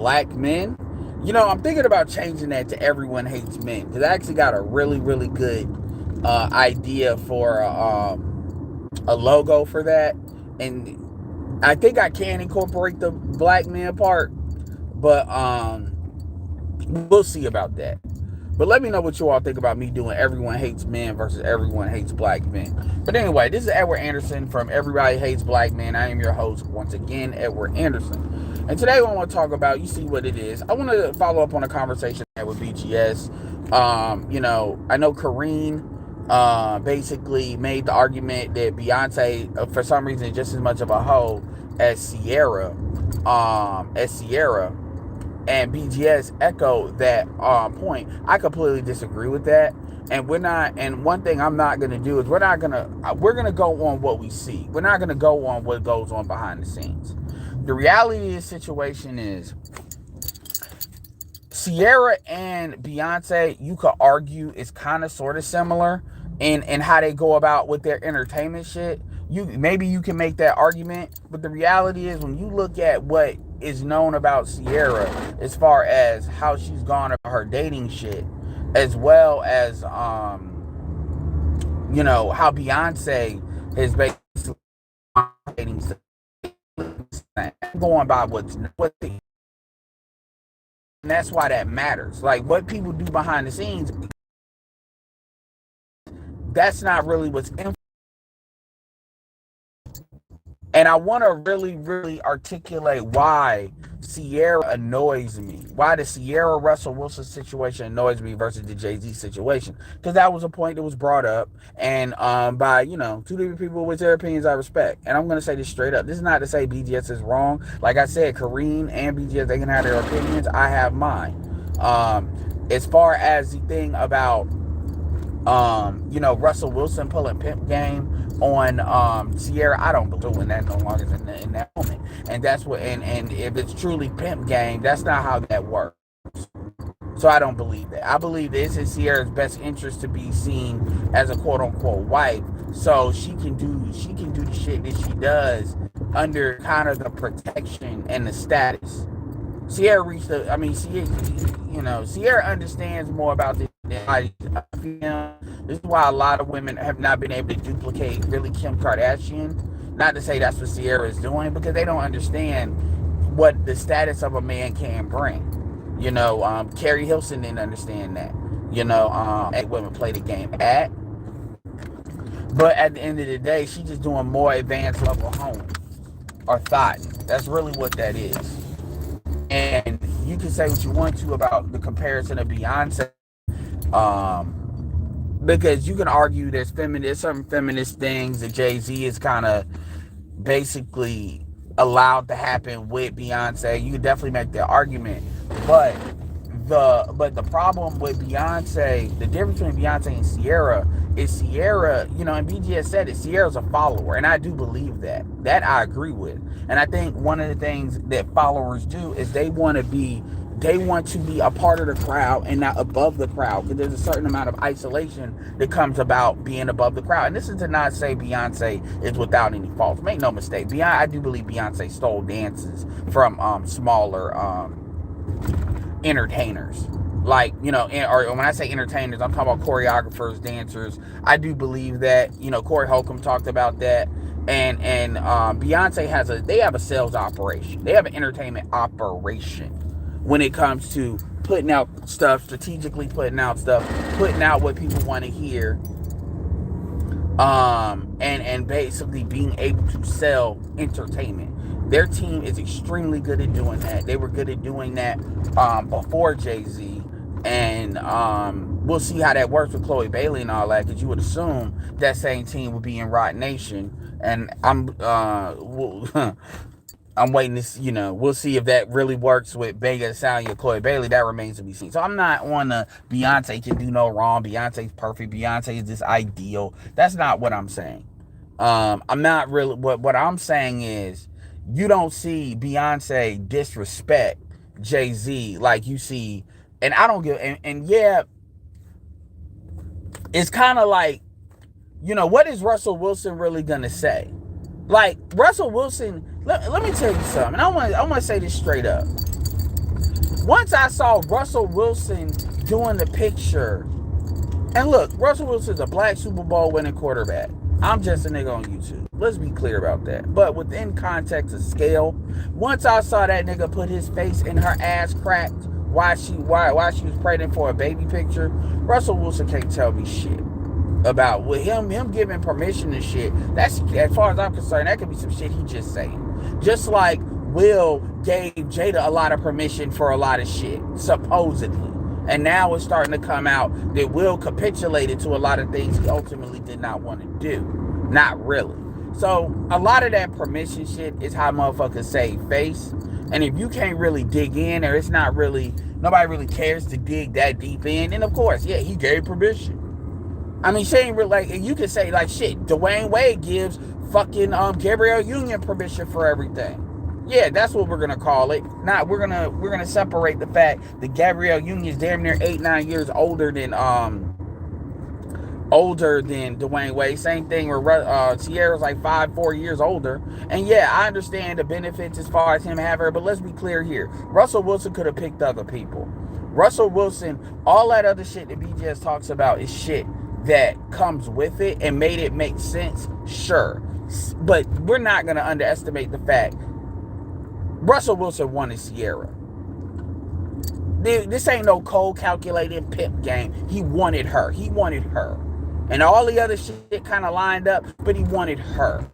black men. I'm thinking about changing that to Everyone Hates Men, because I actually got a really, really good idea for a logo for that. And I think I can incorporate the black men part, but we'll see about that. But let me know what you all think about me doing Everyone Hates Men versus Everyone Hates Black Men. But anyway, this is Edward Anderson from Everybody Hates Black Men. I am your host, once again, Edward Anderson. And today I want to talk about, you see what it is. I want to follow up on a conversation I had with BGS. I know Kareen basically made the argument that Beyonce, for some reason, is just as much of a hoe as Sierra. And BGS echoed that point. I completely disagree with that. And one thing I'm not going to do is we're going to go on what we see. We're not going to go on what goes on behind the scenes. The reality of the situation is Sierra and Beyonce, you could argue, is kind of sort of similar in how they go about with their entertainment shit. Maybe you can make that argument, but the reality is when you look at what is known about Sierra as far as how she's gone about her dating shit, as well as how Beyonce has basically dating stuff, going by what and that's why that matters. Like what people do behind the scenes, that's not really what's in. And I want to really, really articulate why Sierra annoys me. Why the Sierra Russell Wilson situation annoys me versus the Jay-Z situation. Because that was a point that was brought up. And by, two different people with their opinions I respect. And I'm going to say this straight up. This is not to say BGS is wrong. Like I said, Kareem and BGS, they can have their opinions. I have mine. As far as the thing about, Russell Wilson pulling pimp game on Sierra, I don't believe in that no longer in that moment. And that's what and if it's truly pimp game, that's not how that works. So I don't believe that. I believe this is Sierra's best interest to be seen as a quote unquote wife, so she can do the shit that she does under kind of the protection and the status. Sierra Sierra understands more about this than I do. This is why a lot of women have not been able to duplicate really Kim Kardashian. Not to say that's what Sierra is doing, because they don't understand what the status of a man can bring. Carrie Hilson didn't understand that. Women play the game at. But at the end of the day, she's just doing more advanced level home or thought. That's really what that is. And you can say what you want to about the comparison of Beyonce, because you can argue there's certain feminist things that Jay-Z is kind of basically allowed to happen with Beyonce. You can definitely make that argument, but the problem with Beyonce, the difference between Beyonce and Sierra is Sierra, and BGS said it, Sierra's a follower, and I do believe that. That I agree with. And I think one of the things that followers do is they want to be a part of the crowd and not above the crowd, because there's a certain amount of isolation that comes about being above the crowd. And this is to not say Beyonce is without any faults. Make no mistake, I do believe Beyonce stole dances from smaller entertainers. Like, or when I say entertainers, I'm talking about choreographers, dancers. I do believe that. Corey Holcomb talked about that. And Beyonce have a sales operation. They have an entertainment operation when it comes to putting out stuff, strategically putting out stuff, putting out what people want to hear, and basically being able to sell entertainment. Their team is extremely good at doing that. They were good at doing that before Jay-Z. And we'll see how that works with Chloe Bailey and all that, because you would assume that same team would be in Roc Nation. And I'm waiting to see, we'll see if that really works with Megan Thee Stallion and Chloe Bailey. That remains to be seen. So I'm not on the Beyonce can do no wrong, Beyonce's perfect, Beyonce is this ideal. That's not what I'm saying. I'm not really, what I'm saying is, you don't see Beyonce disrespect Jay-Z like you see, and I don't give, and yeah, it's kind of like, what is Russell Wilson really gonna say? Like, Russell Wilson, let me tell you something. I want to say this straight up. Once I saw Russell Wilson doing the picture, and look, Russell Wilson's a black Super Bowl winning quarterback. I'm just a nigga on YouTube. Let's be clear about that. But within context of scale, once I saw that nigga put his face in her ass cracked while she was pregnant for a baby picture, Russell Wilson can't tell me shit about with him giving permission and shit. That's, as far as I'm concerned, that could be some shit he just saying. Just like Will gave Jada a lot of permission for a lot of shit, supposedly. And now it's starting to come out that Will capitulated to a lot of things he ultimately did not want to do. Not really. So a lot of that permission shit is how motherfuckers save face. And if you can't really dig in, or it's not really, nobody really cares to dig that deep in, then of course, yeah, he gave permission. I mean, she ain't really, like, you could say, like, shit, Dwayne Wade gives fucking Gabrielle Union permission for everything. Yeah, that's what we're gonna call it. Now we're gonna separate the fact that Gabrielle Union is damn near 8-9 years older than Dwayne Wade. Same thing where Sierra's like 4 years older. And yeah, I understand the benefits as far as him having her, but let's be clear here. Russell Wilson could have picked other people. Russell Wilson, all that other shit that BGS talks about is shit that comes with it and made it make sense, sure. But we're not gonna underestimate the fact Russell Wilson wanted Sierra. This ain't no cold calculated pimp game. He wanted her. He wanted her. And all the other shit kind of lined up, but he wanted her.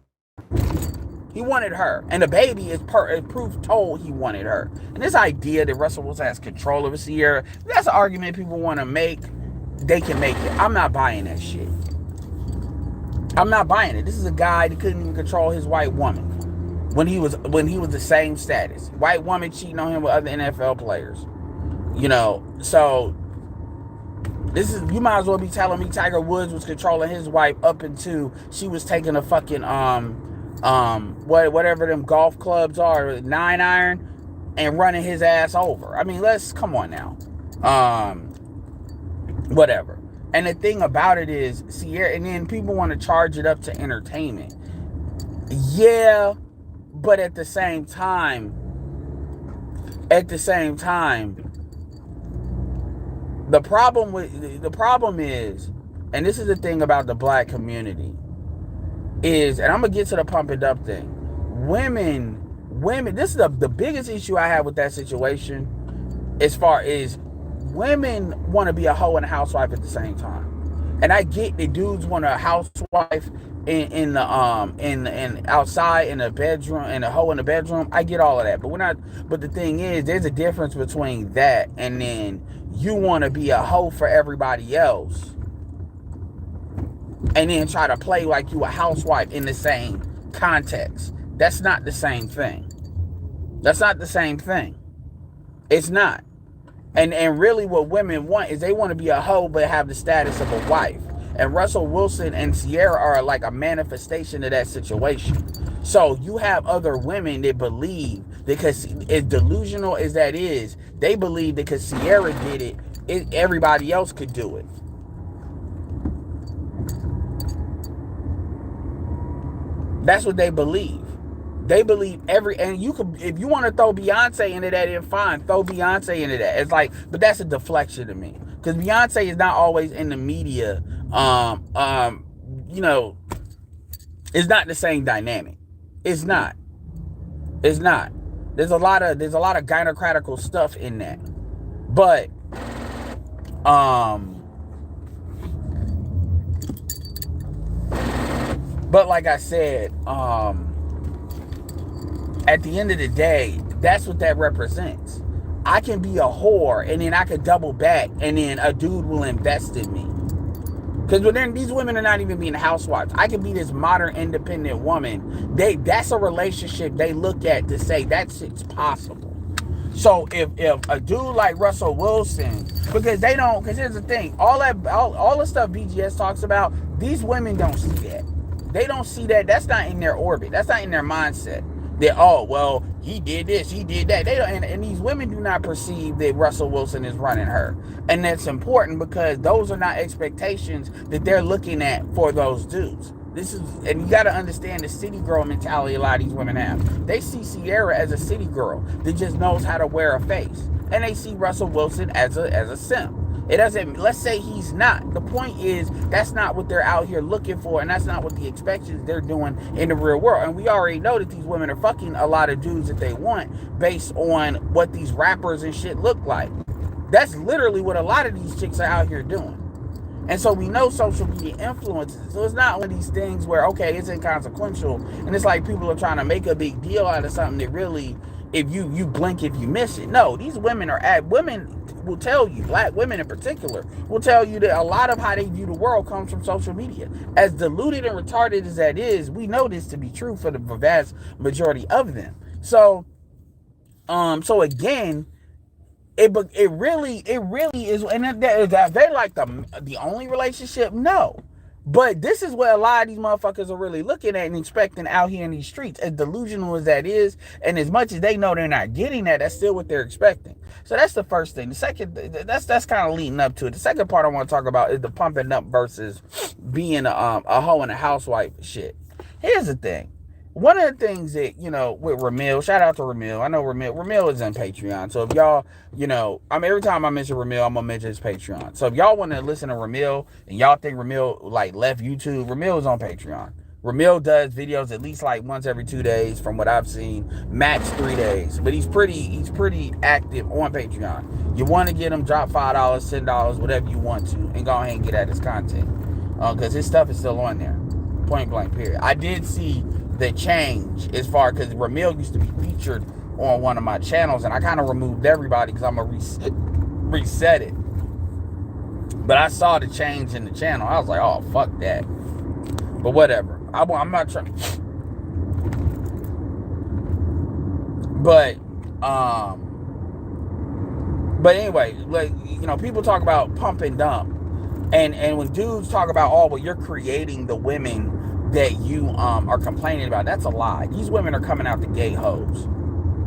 He wanted her. And the baby is proof told he wanted her. And this idea that Russell Wilson has control over Sierra, that's an argument people want to make. They can make it. I'm not buying that shit. I'm not buying it. This is a guy that couldn't even control his white woman when he was the same status. White woman cheating on him with other NFL players. You know, so this is, you might as well be telling me Tiger Woods was controlling his wife up until she was taking a fucking whatever them golf clubs are, 9-iron, and running his ass over. I mean, come on now. Whatever. And the thing about it is, Sierra, and then people want to charge it up to entertainment. Yeah, but at the same time, the problem is, and this is the thing about the black community, is, and I'm gonna get to the pump it up thing. Women, this is the biggest issue I have with that situation, as far as women want to be a hoe and a housewife at the same time. And I get the dudes want a housewife in outside in the bedroom, and a hoe in the bedroom. I get all of that. But the thing is, there's a difference between that and then you want to be a hoe for everybody else and then try to play like you a housewife in the same context. That's not the same thing. That's not the same thing. It's not. And really what women want is they want to be a hoe but have the status of a wife. And Russell Wilson and Sierra are like a manifestation of that situation. So you have other women that believe, because as delusional as that is, they believe that because Sierra did it, everybody else could do it. That's what they believe. They believe and you could, if you want to throw Beyonce into that, then fine, throw Beyonce into that. It's like, but that's a deflection to me, because Beyonce is not always in the media. You know, it's not the same dynamic. It's not. There's a lot of gynocratical stuff in that, but like I said, at the end of the day, that's what that represents. I can be a whore and then I could double back and then a dude will invest in me. Because then these women are not even being housewives. I can be this modern independent woman. That's a relationship they look at to say that's possible. So if a dude like Russell Wilson, because here's the thing, all the stuff BGS talks about, these women don't see that. They don't see that. That's not in their orbit. That's not in their mindset. That, oh, well, he did this, he did that. They don't, and these women do not perceive that Russell Wilson is running her. And that's important, because those are not expectations that they're looking at for those dudes. And you got to understand the city girl mentality a lot of these women have. They see Sierra as a city girl that just knows how to wear a face. and they see Russell Wilson as a simp. It doesn't, let's say he's not. The point is, that's not what they're out here looking for, and that's not what the expectations they're doing in the real world. And we already know that these women are fucking a lot of dudes that they want based on what these rappers and shit look like. That's literally what a lot of these chicks are out here doing. And so we know social media influences. So it's not one of these things where, okay, it's inconsequential, and it's like people are trying to make a big deal out of something that really, if you blink if you miss it. No, these women will tell you, black women in particular, will tell you that a lot of how they view the world comes from social media. As diluted and retarded as that is, we know this to be true for the vast majority of them. So again, it really is, and that they like the only relationship. No, but this is what a lot of these motherfuckers are really looking at and expecting out here in these streets. As delusional as that is, and as much as they know they're not getting that, that's still what they're expecting. So that's the first thing. The second, that's kind of leading up to it. The second part I want to talk about is the pump and dump versus being a hoe and a housewife shit. Here's the thing. One of the things that, with Ramil, shout out to Ramil. I know Ramil is on Patreon. So if y'all, every time I mention Ramil, I'm going to mention his Patreon. So if y'all want to listen to Ramil and y'all think Ramil left YouTube, Ramil is on Patreon. Ramil does videos at least once every 2 days from what I've seen, max 3 days. But he's pretty active on Patreon. You want to get him, drop $5, $10, whatever you want to, and go ahead and get at his content. Because his stuff is still on there. Point blank, period. I did see the change as far, because Ramil used to be featured on one of my channels, and I kind of removed everybody because I'm going to reset it. But I saw the change in the channel. I was like, oh, fuck that. But whatever. I'm not trying. But anyway, people talk about pump and dump. And when dudes talk about, oh, well, you're creating the women that you are complaining about, that's a lie. These women are coming out the gay hoes.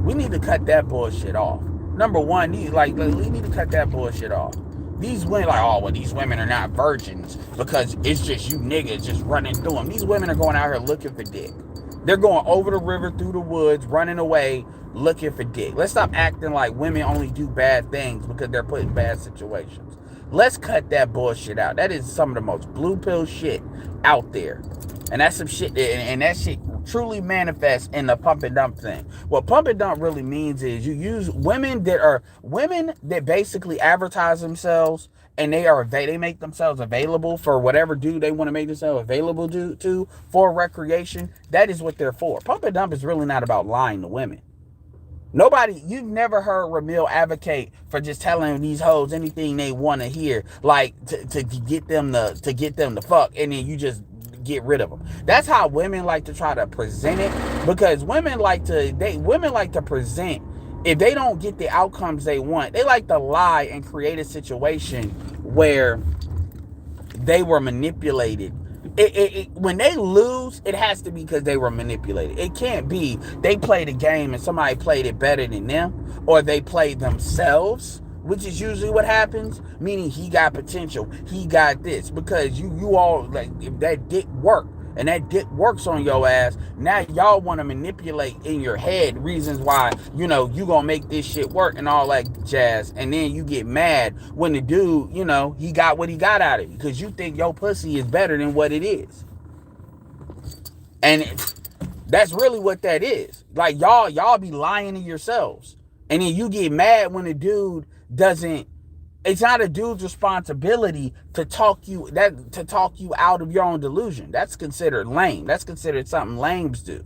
We need to cut that bullshit off. Number one, we need to cut that bullshit off. These women these women are not virgins because it's just you niggas just running through them. These women are going out here looking for dick. They're going over the river, through the woods, running away, looking for dick. Let's stop acting like women only do bad things because they're put in bad situations. Let's cut that bullshit out. That is some of the most blue pill shit out there. And that's some shit, and that shit truly manifests in the pump and dump thing. What pump and dump really means is you use women that basically advertise themselves, and they make themselves available for whatever dude they want to make themselves available to for recreation. That is what they're for. Pump and dump is really not about lying to women. You've never heard Ramil advocate for just telling these hoes anything they want to hear, to get them to fuck, and then you just get rid of them. That's how women like to try to present it, because women like to present, if they don't get the outcomes they want, they like to lie and create a situation where they were manipulated. When they lose, it has to be because they were manipulated. It can't be they played a game and somebody played it better than them, or they played themselves, which is usually what happens, meaning he got potential, he got this, because you all, if that dick work, and that dick works on your ass, now y'all want to manipulate in your head reasons why, you gonna make this shit work and all that jazz, and then you get mad when the dude, he got what he got out of it, because you think your pussy is better than what it is. And that's really what that is. Y'all be lying to yourselves, and then you get mad when the dude doesn't. It's not a dude's responsibility to talk you out of your own delusion. That's considered lame. That's considered something lames do.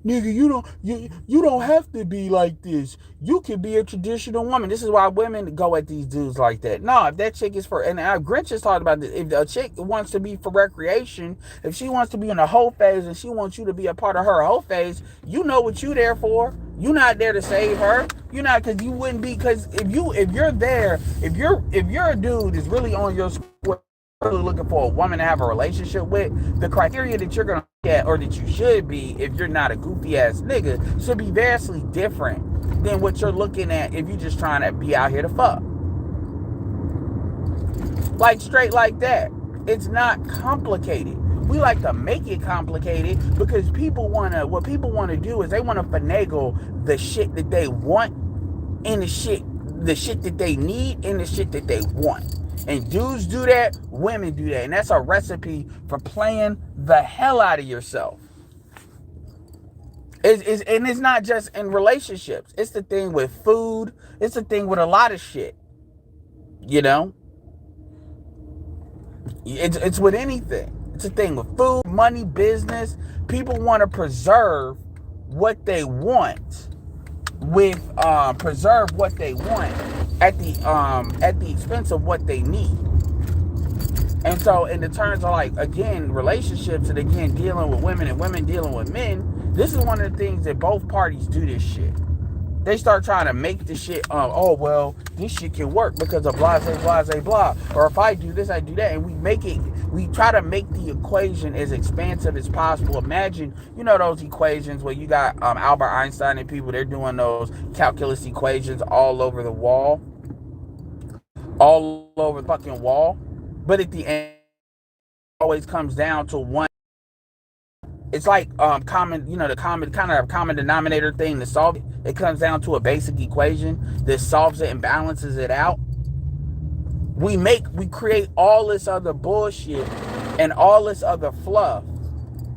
Nigga, you don't have to be like this. You can be a traditional woman. This is why women go at these dudes like that. No, if that chick is and Grinch has talked about this. If a chick wants to be for recreation, if she wants to be in the hoe phase and she wants you to be a part of her hoe phase, you know what you there for. You're not there to save her. You're not, because you wouldn't be, because if you're there, if you're a dude that's really on your square, really looking for a woman to have a relationship with, the criteria that you're gonna get, or that you should be, if you're not a goofy ass nigga, should be vastly different than what you're looking at if you're just trying to be out here to fuck. Straight like that. It's not complicated. We like to make it complicated because what people want to do is they want to finagle the shit that they want in the shit the shit that they need and the shit that they want. And dudes do that, women do that. And that's a recipe for playing the hell out of yourself. And it's not just in relationships. It's the thing with food. It's the thing with a lot of shit. You know? It's with anything. It's a thing with food, money, business. People want to preserve what they want preserve what they want at the expense of what they need. And so in the terms of, like, again, relationships, and again dealing with women and women dealing with men, this is one of the things that both parties do this shit. They start trying to make the shit, oh, well, this shit can work because of blah, blah, blah, blah. Or if I do this, I do that. And we try to make the equation as expansive as possible. Imagine, you know, those equations where you got Albert Einstein and people, they're doing those calculus equations all over the wall. All over the fucking wall. But at the end, it always comes down to one. It's like common, you know, the common denominator thing to solve it. It comes down to a basic equation that solves it and balances it out. We create all this other bullshit and all this other fluff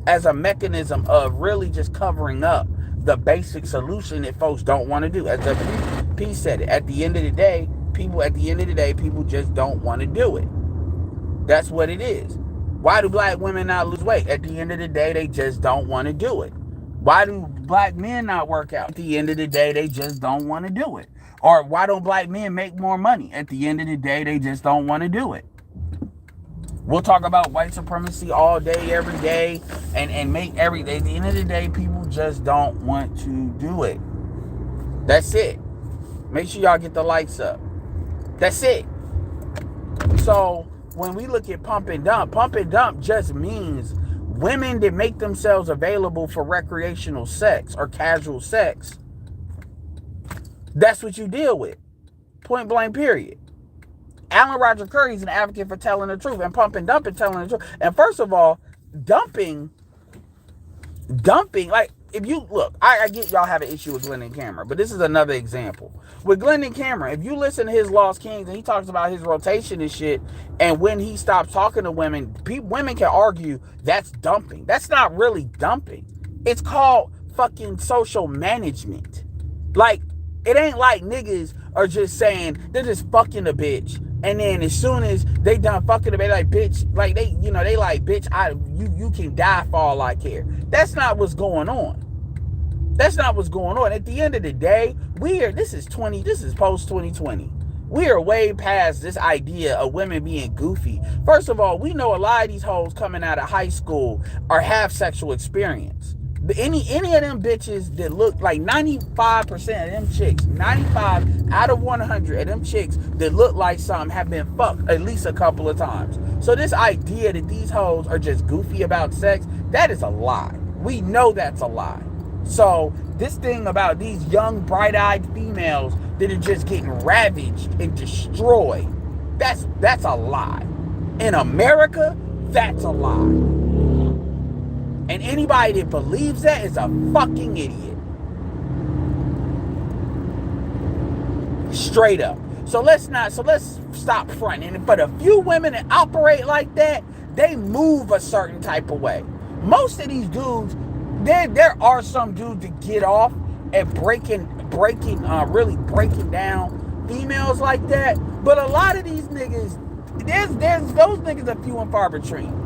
as a mechanism of really just covering up the basic solution that folks don't want to do. As WP said it, at the end of the day, people just don't want to do it. That's what it is. Why do black women not lose weight? At the end of the day, they just don't want to do it. Why do black men not work out? At the end of the day, they just don't want to do it. Or why don't black men make more money? At the end of the day, they just don't want to do it. We'll talk about white supremacy all day, every day, and make every day. At the end of the day, people just don't want to do it. That's it. Make sure y'all get the likes up. That's it. So when we look at pump and dump just means women that make themselves available for recreational sex or casual sex. That's what you deal with. Point blank, period. Alan Roger Curry is an advocate for telling the truth, and pump and dump is telling the truth. And first of all, dumping, like, if you look, I get y'all have an issue with Glendon Cameron, but this is another example. With Glendon Cameron, if you listen to his Lost Kings and he talks about his rotation and shit, and when he stops talking to women, women can argue that's dumping. That's not really dumping. It's called fucking social management. Like, it ain't like niggas are just saying they're just fucking a bitch, and then as soon as they done fucking a bitch, like, bitch, like they like, bitch, you can die for all I care. That's not what's going on. That's not what's going on. At the end of the day, this is post 2020. We are way past this idea of women being goofy. First of all, we know a lot of these hoes coming out of high school or have sexual experience. Any of them bitches that look like 95% of them chicks, 95 out of 100 of them chicks that look like some have been fucked at least a couple of times. So this idea that these hoes are just goofy about sex, that is a lie. We know that's a lie. So this thing about these young, bright-eyed females that are just getting ravaged and destroyed, that's a lie. In America, that's a lie. And anybody that believes that is a fucking idiot. Straight up. So let's stop fronting. And for the few women that operate like that, they move a certain type of way. Most of these dudes, there are some dudes that get off at really breaking down females like that. But a lot of these niggas, there's those niggas are few and far between.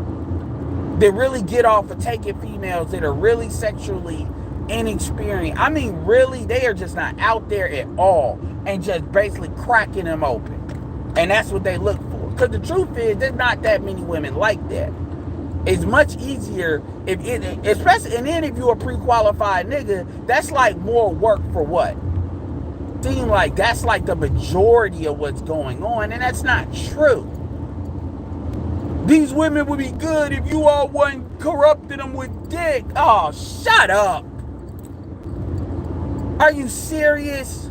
They really get off of taking females that are really sexually inexperienced. I mean, really, they are just not out there at all and just basically cracking them open. And that's what they look for. Because the truth is, there's not that many women like that. It's much easier, especially, and then if you're a pre-qualified nigga, that's like more work for what? Seem like that's like the majority of what's going on, and that's not true. These women would be good if you all wasn't corrupting them with dick. Oh, shut up. Are you serious?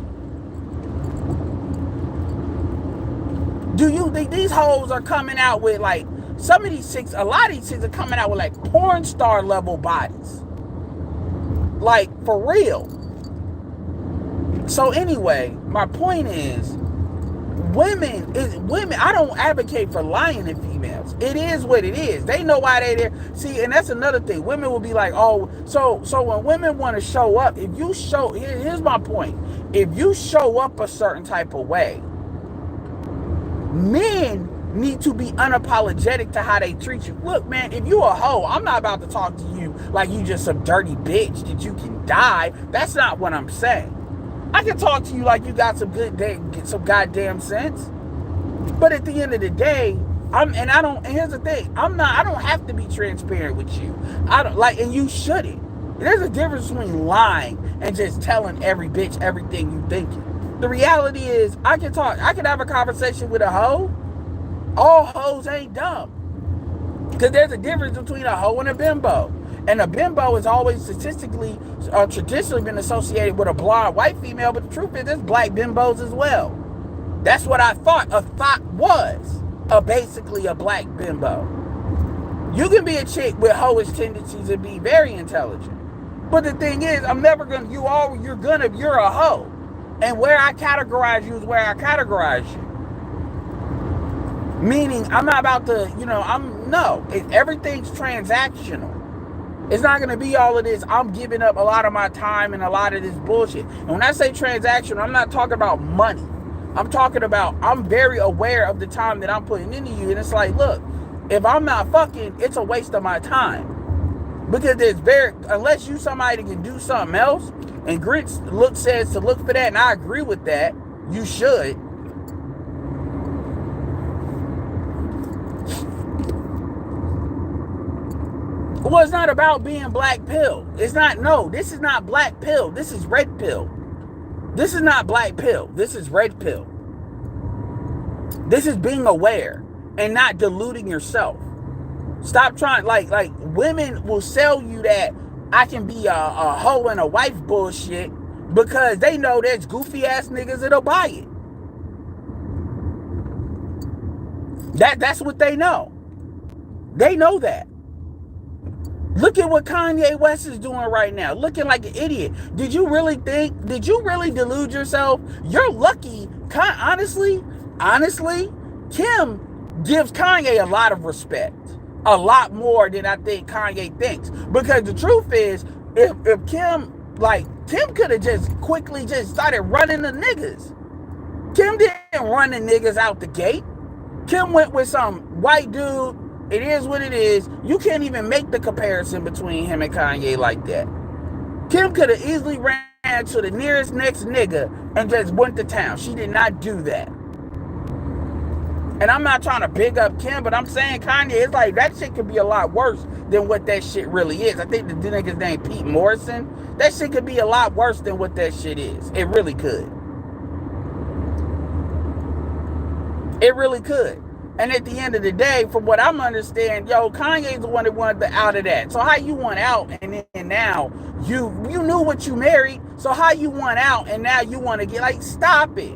Do you think these hoes are coming out with, like, some of these chicks, a lot of these chicks are coming out with, like, porn star level bodies. Like, for real. So anyway, my point is, women, I don't advocate for lying to females. It is what it is. They know why they're there. See, and that's another thing. Women will be like, oh, so when women want to show up, if you show, here's my point. If you show up a certain type of way, men need to be unapologetic to how they treat you. Look, man, if you a hoe, I'm not about to talk to you like you just some dirty bitch that you can die. That's not what I'm saying. I can talk to you like you got some some goddamn sense. But at the end of the day, and here's the thing, I don't have to be transparent with you. I don't like, and you shouldn't. There's a difference between lying and just telling every bitch everything you thinking. The reality is, I can have a conversation with a hoe. All hoes ain't dumb. Because there's a difference between a hoe and a bimbo. And a bimbo is always traditionally been associated with a blonde white female, but the truth is there's black bimbos as well. That's what I thought. A thought was basically a black bimbo. You can be a chick with hoish tendencies and be very intelligent. But the thing is, you're a hoe. And where I categorize you is where I categorize you. Meaning, I'm not about to, everything's transactional. It's not going to be all of this, I'm giving up a lot of my time and a lot of this bullshit. And when I say transactional, I'm not talking about money. I'm talking about, I'm very aware of the time that I'm putting into you. And it's like, look, if I'm not fucking, it's a waste of my time. Because unless you somebody that can do something else, and Grits says to look for that, and I agree with that, you should. Well, it's not about being black pill. This is not black pill. This is red pill. This is not black pill. This is red pill. This is being aware and not deluding yourself. Stop trying, like women will sell you that I can be a hoe and a wife bullshit because they know there's goofy ass niggas that'll buy it. That's what they know. They know that. Look at what Kanye West is doing right now, looking like an idiot. Did you really delude yourself? You're lucky. Honestly, Kim gives Kanye a lot of respect. A lot more than I think Kanye thinks. Because the truth is, if Kim could have just quickly just started running the niggas. Kim didn't run the niggas out the gate. Kim went with some white dude. It is what it is. You can't even make the comparison between him and Kanye like that. Kim could have easily ran to the nearest next nigga and just went to town. She did not do that. And I'm not trying to big up Kim, but I'm saying Kanye, it's like that shit could be a lot worse than what that shit really is. I think the nigga's name Pete Morrison. That shit could be a lot worse than what that shit is. It really could. It really could. And at the end of the day, from what I'm understanding, Kanye's the one that wanted out of that. So how you want out and then now you knew what you married. So how you want out and now you want to get, stop it.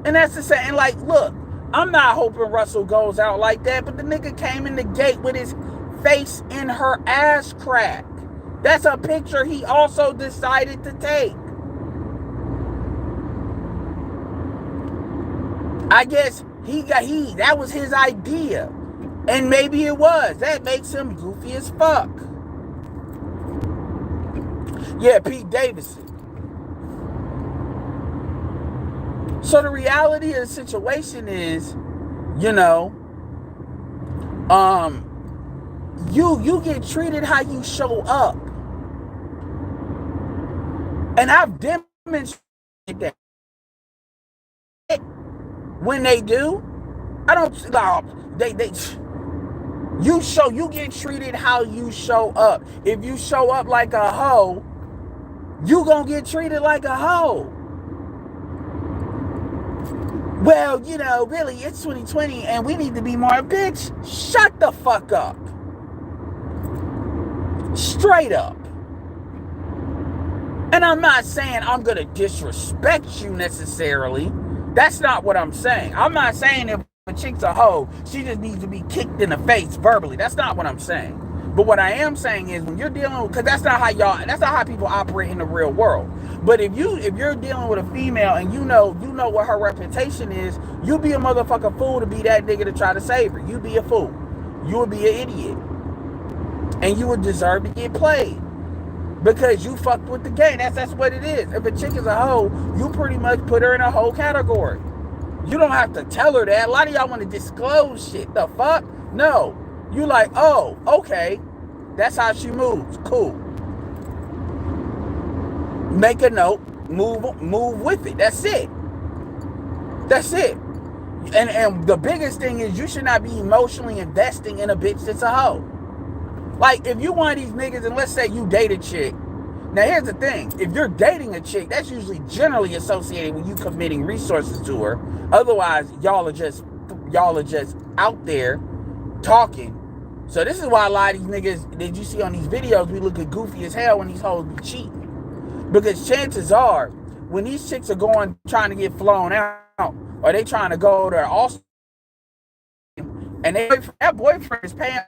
And that's the same. Look, I'm not hoping Russell goes out like that, but the nigga came in the gate with his face in her ass crack. That's a picture he also decided to take. I guess that was his idea. And maybe it was. That makes him goofy as fuck. Yeah, Pete Davidson. So the reality of the situation is, you get treated how you show up. And I've demonstrated that. When they do, I don't, you get treated how you show up. If you show up like a hoe, you gonna get treated like a hoe. Well, really, it's 2020 and we need to be more, bitch, shut the fuck up. Straight up. And I'm not saying I'm gonna disrespect you necessarily. That's not what I'm saying. I'm not saying if a chick's a hoe, she just needs to be kicked in the face verbally. That's not what I'm saying. But what I am saying is when you're dealing with, because that's not how people operate in the real world. But if you're dealing with a female and you know what her reputation is, you be a motherfucking fool to be that nigga to try to save her. You be a fool. You would be an idiot. And you would deserve to get played. Because you fucked with the game. That's what it is. If a chick is a hoe, you pretty much put her in a hoe category. You don't have to tell her that. A lot of y'all want to disclose shit. The fuck? No. You like, oh, okay. That's how she moves. Cool. Make a note. Move with it. That's it. That's it. And the biggest thing is you should not be emotionally investing in a bitch that's a hoe. Like, if you one of these niggas, and let's say you date a chick. Now, here's the thing. If you're dating a chick, that's usually generally associated with you committing resources to her. Otherwise, y'all are just out there talking. So this is why a lot of these niggas that you see on these videos, we look at goofy as hell when these hoes be cheating. Because chances are, when these chicks are trying to get flown out, or they trying to go to Austin, and that boyfriend is paying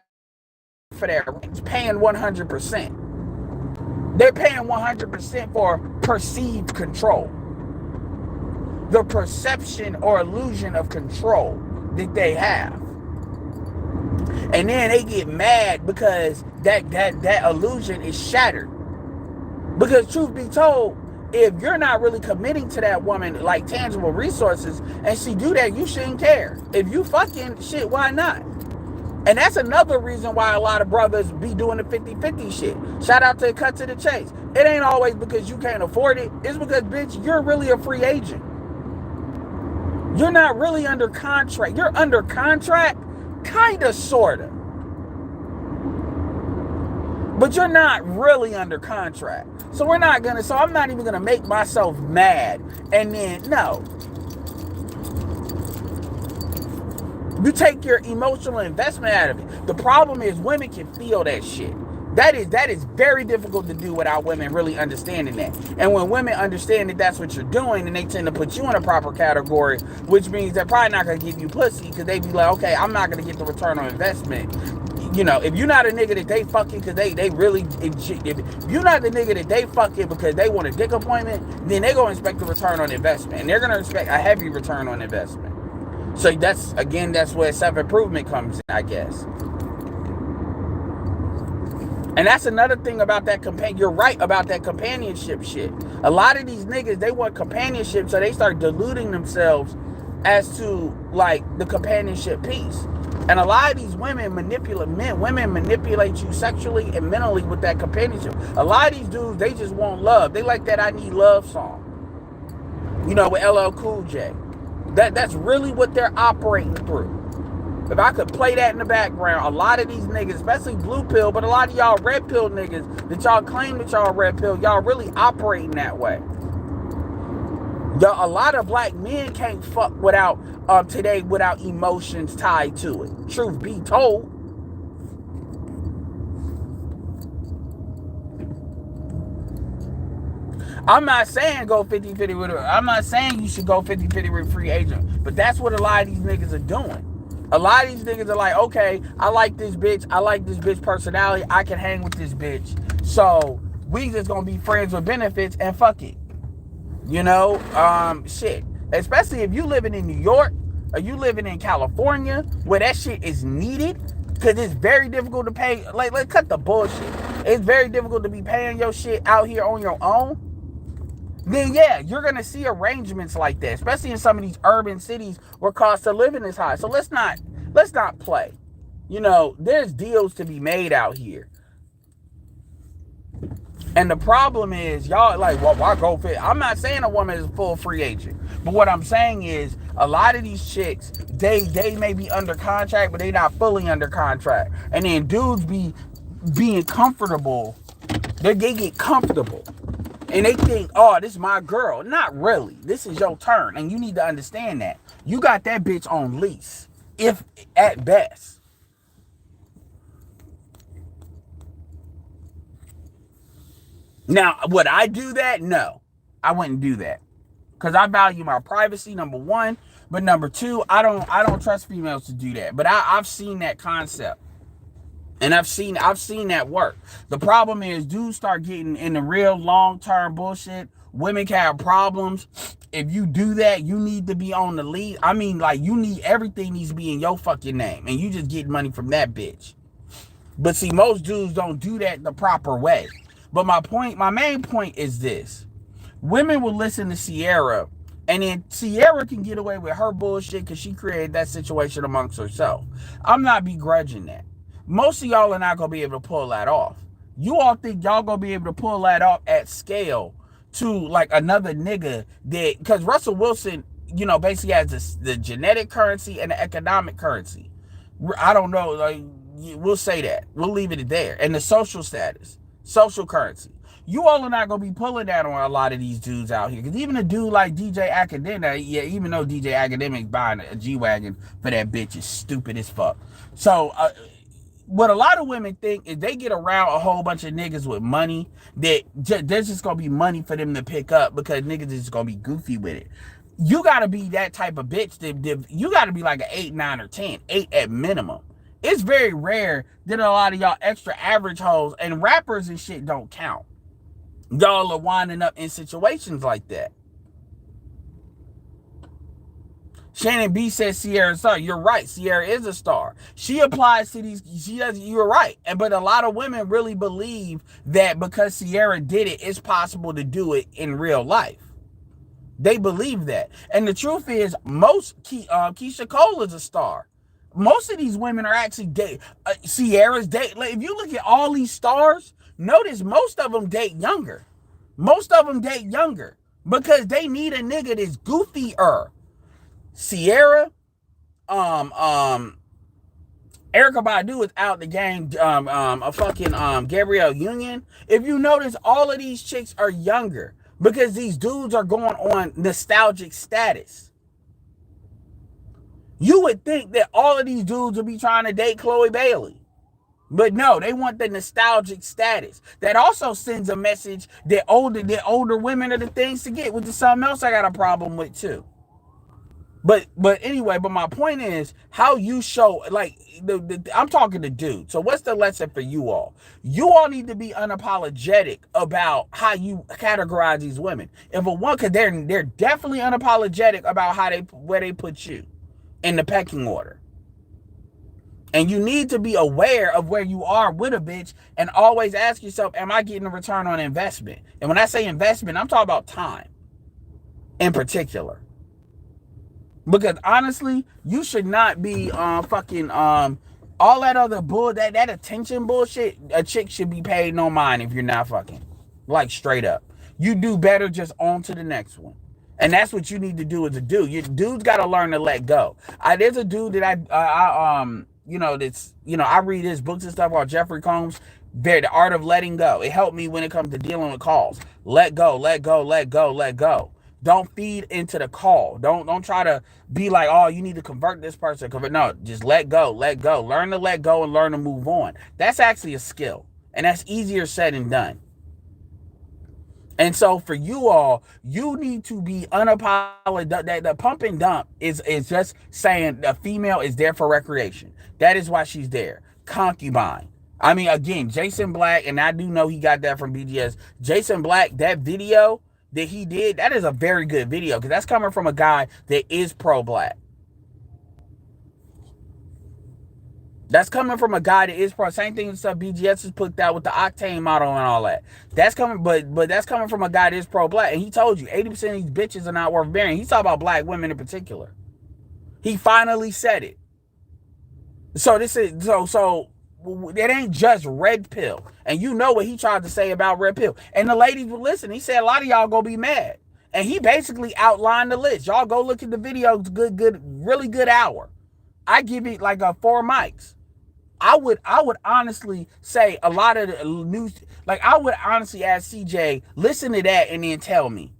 for that, it's paying 100%. They're paying 100% for perceived control. The perception or illusion of control that they have. And then they get mad because that illusion is shattered. Because truth be told, if you're not really committing to that woman like tangible resources and she do that, you shouldn't care. If you fucking shit, why not? And that's another reason why a lot of brothers be doing the 50-50 shit. Shout out to Cut to the Chase. It ain't always because you can't afford it. It's because, bitch, you're really a free agent. You're not really under contract. You're under contract, kinda, sorta. But you're not really under contract. So I'm not even gonna make myself mad. And then, no. You take your emotional investment out of it. The problem is women can feel that shit. That is very difficult to do without women really understanding that. And when women understand that that's what you're doing, then they tend to put you in a proper category, which means they're probably not going to give you pussy because they be like, okay, I'm not going to get the return on investment. You know, if you're not a nigga that they fucking because they really, if you're not the nigga that they fucking because they want a dick appointment, then they're going to expect the return on investment. And they're going to expect a heavy return on investment. So that's where self-improvement comes in, I guess. And that's another thing about that you're right about that companionship shit. A lot of these niggas, they want companionship, so they start deluding themselves as to, like, the companionship piece. And a lot of these women manipulate you sexually and mentally with that companionship. A lot of these dudes, they just want love. They like that I Need Love song. You know, with LL Cool J. That's really what they're operating through. If I could play that in the background, a lot of these niggas, especially blue pill, but a lot of y'all red pill niggas that y'all claim that y'all red pill, y'all really operating that way. A lot of black men can't fuck today without emotions tied to it. Truth be told. I'm not saying go 50-50 with her. I'm not saying you should go 50-50 with a free agent. But that's what a lot of these niggas are doing. A lot of these niggas are like, okay, I like this bitch. I like this bitch personality. I can hang with this bitch. So we just gonna be friends with benefits and fuck it. You know, shit. Especially if you living in New York or you living in California where that shit is needed. Because it's very difficult to pay. Like, let's cut the bullshit. It's very difficult to be paying your shit out here on your own. Then yeah, you're going to see arrangements like that, especially in some of these urban cities where cost of living is high. So let's not play. You know, there's deals to be made out here. And the problem is, y'all like, well, why go fit? I'm not saying a woman is a full free agent. But what I'm saying is, a lot of these chicks, they may be under contract, but they not fully under contract. And then dudes be being comfortable. They get comfortable. And they think, oh, this is my girl. Not really. This is your turn. And you need to understand that. You got that bitch on lease. If at best. Now, would I do that? No. I wouldn't do that. Because I value my privacy, number one. But number two, I don't trust females to do that. But I've seen that concept. And I've seen that work. The problem is dudes start getting in the real long-term bullshit Women can have problems. If you do that, you need to be on the lead. I mean, like, you need, everything needs to be in your fucking name, and you just get money from that bitch. But see, most dudes don't do that the proper way. But my main point is this: women will listen to Sierra, and then Sierra can get away with her bullshit because she created that situation amongst herself. I'm not begrudging that. Most of y'all are not gonna be able to pull that off. You all think y'all gonna be able to pull that off at scale to like another nigga that, because Russell Wilson, basically has the genetic currency and the economic currency. I don't know, like, we'll say that. We'll leave it there. And the social status, social currency. You all are not going to be pulling that on a lot of these dudes out here. Because even a dude like DJ Academic, yeah, even though DJ Academic buying a G-Wagon for that bitch is stupid as fuck. So, what a lot of women think is they get around a whole bunch of niggas with money that there's just going to be money for them to pick up because niggas is just going to be goofy with it. You got to be that type of bitch. You got to be like an 8, 9, or 10. 8 at minimum. It's very rare that a lot of y'all extra average hoes and rappers and shit don't count. Y'all are winding up in situations like that. Shannon B says Sierra's star. You're right. Sierra is a star. She applies to these. She does. You're right. But a lot of women really believe that because Sierra did it, it's possible to do it in real life. They believe that. And the truth is, most Keisha Cole is a star. Most of these women are actually date. Sierra's date. Like, if you look at all these stars, notice most of them date younger. Most of them date younger because they need a nigga that's goofier. Sierra, Erykah Badu is out the game. A fucking Gabrielle Union. If you notice, all of these chicks are younger because these dudes are going on nostalgic status. You would think that all of these dudes would be trying to date Chloe Bailey. But no, they want the nostalgic status. That also sends a message that older women are the things to get, which is something else I got a problem with too. But anyway, my point is how you show, like, I'm talking to dudes. So what's the lesson for you all? You all need to be unapologetic about how you categorize these women. If a one, because they're definitely unapologetic about where they put you in the pecking order. And you need to be aware of where you are with a bitch and always ask yourself, am I getting a return on investment? And when I say investment, I'm talking about time in particular. Because honestly, you should not be fucking all that other bull, that attention bullshit. A chick should be paid no mind if you're not fucking. Like, straight up. You do better, just on to the next one. And that's what you need to do as a dude. Your dude's got to learn to let go. There's a dude that I read his books and stuff called Jeffrey Combs. The Art of Letting Go. It helped me when it comes to dealing with calls. Let go, let go, let go, let go. Don't feed into the call. Don't try to be like, oh, you need to convert this person. No, just let go, let go. Learn to let go and learn to move on. That's actually a skill. And that's easier said than done. And so for you all, you need to be unapologetic. The pump and dump is just saying the female is there for recreation. That is why she's there. Concubine. I mean, again, Jason Black, and I do know he got that from BGS. Jason Black, that video that he did, that is a very good video because that's coming from a guy that is pro-black. That's coming from a guy that is pro. Same thing with stuff BGS has put out with the Octane model and all that. That's coming, but that's coming from a guy that is pro-black. And he told you 80% of these bitches are not worth marrying. He's talking about black women in particular. He finally said it. So this is so it ain't just red pill. And you know what he tried to say about red pill. And the ladies would listen. He said a lot of y'all gonna be mad. And he basically outlined the list. Y'all go look at the video. It's good, really good hour. I give it like 4 mics. I would honestly say a lot of the news, like I would honestly ask CJ, listen to that and then tell me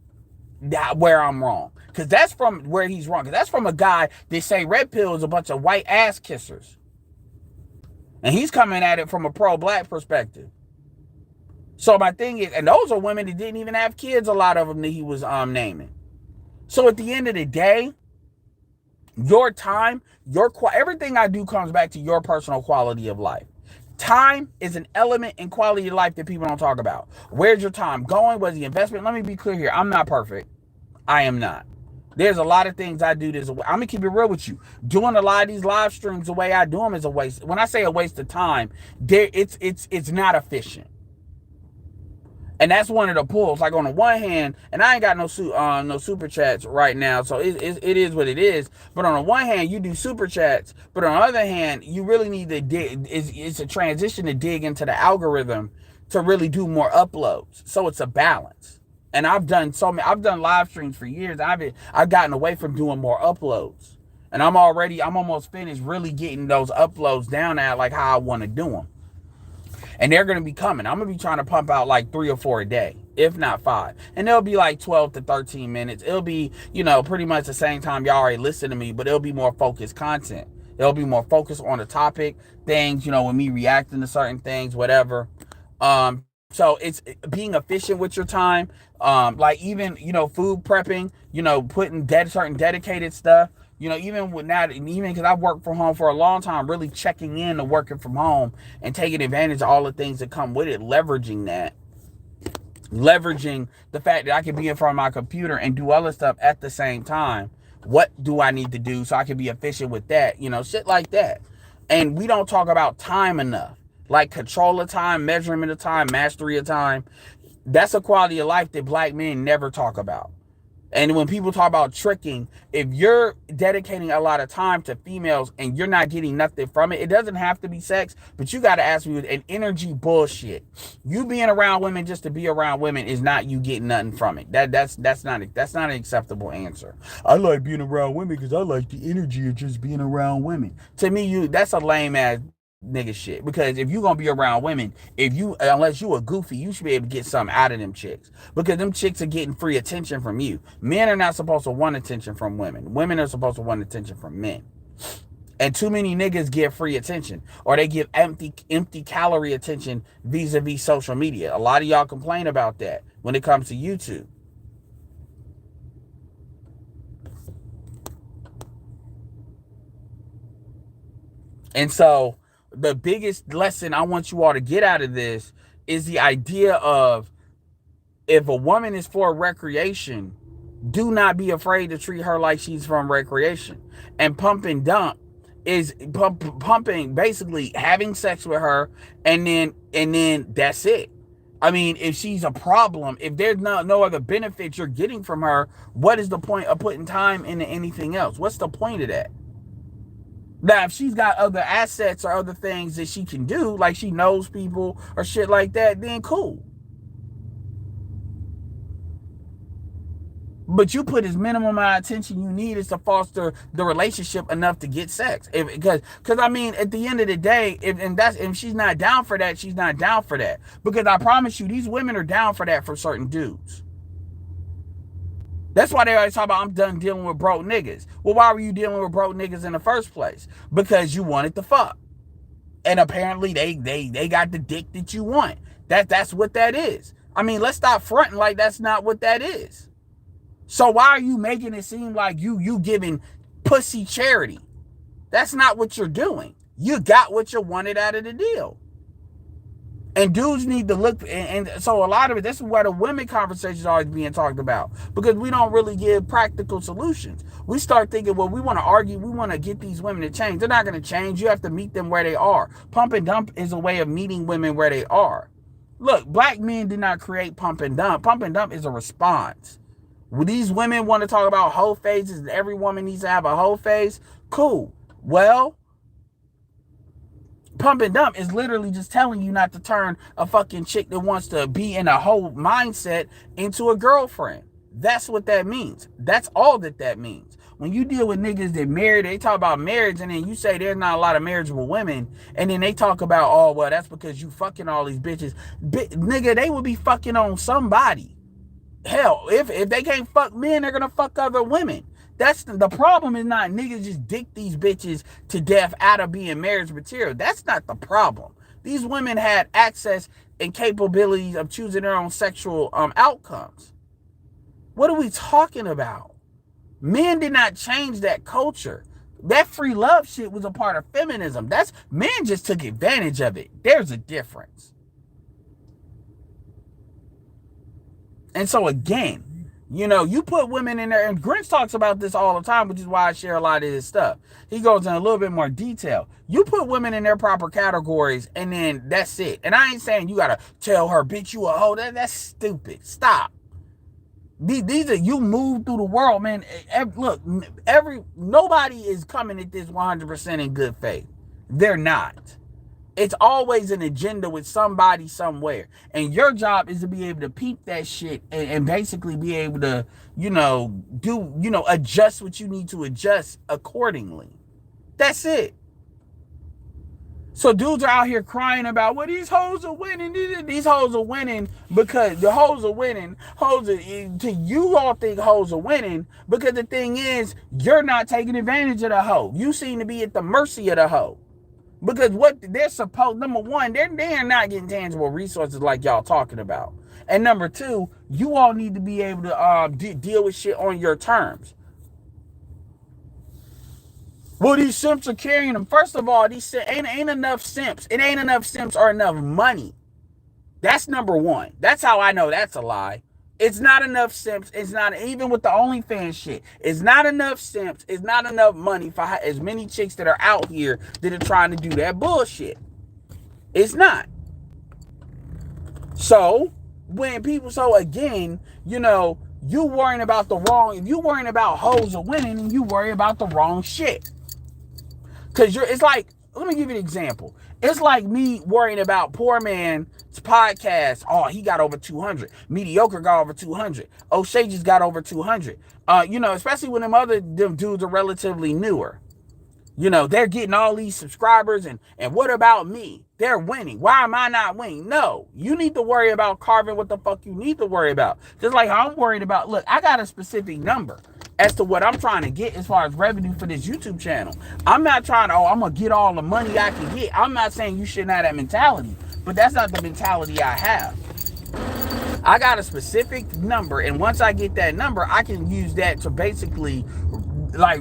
where I'm wrong. Because that's from where he's wrong. Because that's from a guy that say red pill is a bunch of white ass kissers. And he's coming at it from a pro-black perspective. So my thing is, and those are women that didn't even have kids, a lot of them that he was naming. So at the end of the day, your time, everything I do comes back to your personal quality of life. Time is an element in quality of life that people don't talk about. Where's your time going? What's the investment? Let me be clear here. I'm not perfect. I am not. There's a lot of things I do this way. I'm gonna keep it real with you. Doing a lot of these live streams the way I do them is a waste. When I say a waste of time, it's not efficient. And that's one of the pulls. Like on the one hand, and I ain't got no super chats right now, so it is what it is. But on the one hand, you do super chats, but on the other hand, you really need to dig. It's a transition to dig into the algorithm to really do more uploads. So it's a balance. And I've done live streams for years. I've gotten away from doing more uploads, and I'm almost finished really getting those uploads down at like how I want to do them. And they're going to be coming. I'm going to be trying to pump out like 3 or 4 a day, if not 5. And they'll be like 12 to 13 minutes. It'll be, pretty much the same time y'all already listen to me, but it'll be more focused content. It'll be more focused on the topic, things, with me reacting to certain things, whatever. So it's being efficient with your time. Like even, food prepping, putting certain dedicated stuff. Even with that, even because I've worked from home for a long time, really checking in to working from home and taking advantage of all the things that come with it, leveraging the fact that I can be in front of my computer and do other stuff at the same time. What do I need to do so I can be efficient with that? Shit like that. And we don't talk about time enough, like control of time, measurement of time, mastery of time. That's a quality of life that black men never talk about. And when people talk about tricking, if you're dedicating a lot of time to females and you're not getting nothing from it, it doesn't have to be sex, but you got to ask me an energy bullshit. You being around women just to be around women is not you getting nothing from it. That's not an acceptable answer. I like being around women because I like the energy of just being around women. To me, that's a lame ass nigga shit. Because if you gonna be around women, unless you a goofy, you should be able to get something out of them chicks. Because them chicks are getting free attention from you. Men are not supposed to want attention from women. Women are supposed to want attention from men. And too many niggas give free attention, or they give empty calorie attention vis-a-vis social media. A lot of y'all complain about that when it comes to YouTube. And so the biggest lesson I want you all to get out of this is the idea of, if a woman is for recreation, do not be afraid to treat her like she's from recreation. And pump and dump is pumping, basically having sex with her, and then that's it. I mean, if she's a problem, if there's no other benefit you're getting from her, what is the point of putting time into anything else? What's the point of that? Now, if she's got other assets or other things that she can do, like she knows people or shit like that, then cool. But you put as minimum amount of attention you need is to foster the relationship enough to get sex. Because I mean, at the end of the day, if she's not down for that, she's not down for that. Because I promise you, these women are down for that for certain dudes. That's why they always talk about, I'm done dealing with broke niggas. Well, why were you dealing with broke niggas in the first place? Because you wanted to fuck. And apparently they got the dick that you want. That's what that is. I mean, let's stop fronting like that's not what that is. So why are you making it seem like you giving pussy charity? That's not what you're doing. You got what you wanted out of the deal. And dudes need to look, and so a lot of it, this is where the women conversations are always being talked about, because we don't really give practical solutions. We start thinking, well, we want to argue, we want to get these women to change. They're not going to change. You have to meet them where they are. Pump and dump is a way of meeting women where they are. Look, black men did not create pump and dump. Pump and dump is a response. When these women want to talk about hoe phases, and every woman needs to have a hoe phase, cool. Well, pump and dump is literally just telling you not to turn a fucking chick that wants to be in a whole mindset into a girlfriend. That's what that means. That's all that means. When you deal with niggas that married, they talk about marriage, and then you say there's not a lot of marriageable women, and then they talk about, oh, well, that's because you fucking all these bitches. Nigga, they would be fucking on somebody. Hell, if they can't fuck men, they're gonna fuck other women. That's the problem. Is not niggas just dick these bitches to death out of being marriage material. That's not the problem. These women had access and capabilities of choosing their own sexual outcomes. What are we talking about? Men did not change that culture. That free love shit was a part of feminism. That's men just took advantage of it. There's a difference. And so again, you put women in there, and Grinch talks about this all the time, which is why I share a lot of his stuff. He goes in a little bit more detail. You put women in their proper categories, and then that's it. And I ain't saying you gotta tell her, bitch, you a hoe. That's stupid. Stop. These are, you move through the world, man. Look, nobody is coming at this 100% in good faith. They're not. It's always an agenda with somebody somewhere. And your job is to be able to peep that shit and basically be able to, adjust what you need to adjust accordingly. That's it. So dudes are out here crying about, well, these hoes are winning. These hoes are winning because the hoes are winning. You all think hoes are winning because the thing is, you're not taking advantage of the hoe. You seem to be at the mercy of the hoe. Because what they're supposed, number one, they're not getting tangible resources like y'all talking about. And number two, you all need to be able to deal with shit on your terms. Well, these simps are carrying them. First of all, these ain't enough simps. It ain't enough simps or enough money. That's number one. That's how I know that's a lie. It's not enough simps. It's not, even with the OnlyFans shit. It's not enough simps. It's not enough money for as many chicks that are out here that are trying to do that bullshit. It's not. So, again, you worrying about the wrong, if you worrying about hoes are winning, and you worry about the wrong shit. Because it's like, let me give you an example. It's like me worrying about poor man's podcast. Oh, he got over 200. Mediocre got over 200. O'Shea just got over 200. Especially when them dudes are relatively newer. They're getting all these subscribers, and what about me? They're winning. Why am I not winning? No, you need to worry about carving what the fuck you need to worry about. Just like how I'm worried about, look, I got a specific number as to what I'm trying to get as far as revenue for this YouTube channel. I'm not trying to, I'm going to get all the money I can get. I'm not saying you shouldn't have that mentality, but that's not the mentality I have. I got a specific number, and once I get that number, I can use that to basically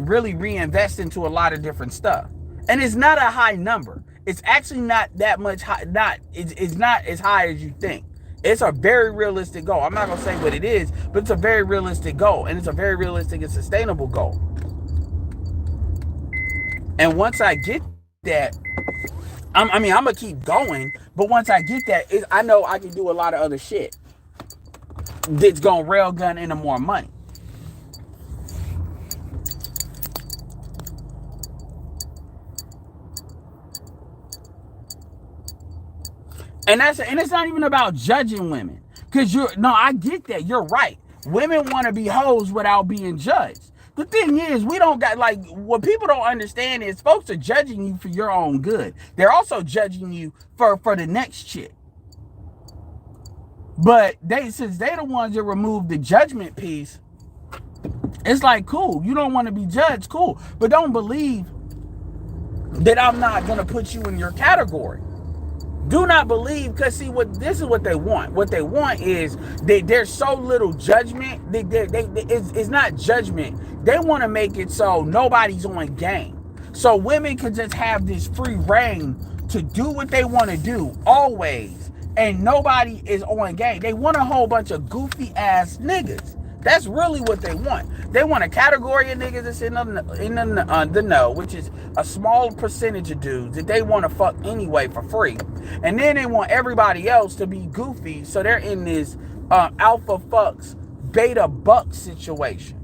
really reinvest into a lot of different stuff. And it's not a high number. It's actually not that much high. It's not as high as you think. It's a very realistic goal. I'm not going to say what it is, but it's a very realistic goal. And it's a very realistic and sustainable goal. And once I get that, I'm going to keep going. But once I get that, I know I can do a lot of other shit that's going to railgun into more money. And it's not even about judging women. Because I get that. You're right. Women want to be hoes without being judged. The thing is, we don't got, what people don't understand is folks are judging you for your own good. They're also judging you for the next shit. But since they're the ones that remove the judgment piece, it's like, cool. You don't want to be judged, cool. But don't believe that I'm not going to put you in your category. Do not believe, because see, this is what they want. What they want is there's so little judgment. It's not judgment. They want to make it so nobody's on game. So women can just have this free reign to do what they want to do always, and nobody is on game. They want a whole bunch of goofy ass niggas. That's really what they want. They want a category of niggas that's in the know, which is a small percentage of dudes that they want to fuck anyway for free. And then they want everybody else to be goofy, so they're in this alpha fucks, beta buck situation.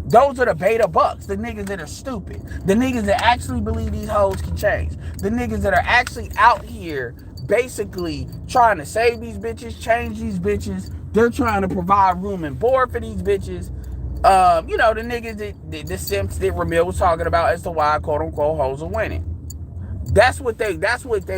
Those are the beta bucks, the niggas that are stupid. The niggas that actually believe these hoes can change. The niggas that are actually out here basically trying to save these bitches, change these bitches. They're trying to provide room and board for these bitches. The niggas, the simps that Ramil was talking about as to why quote unquote hoes are winning. That's what they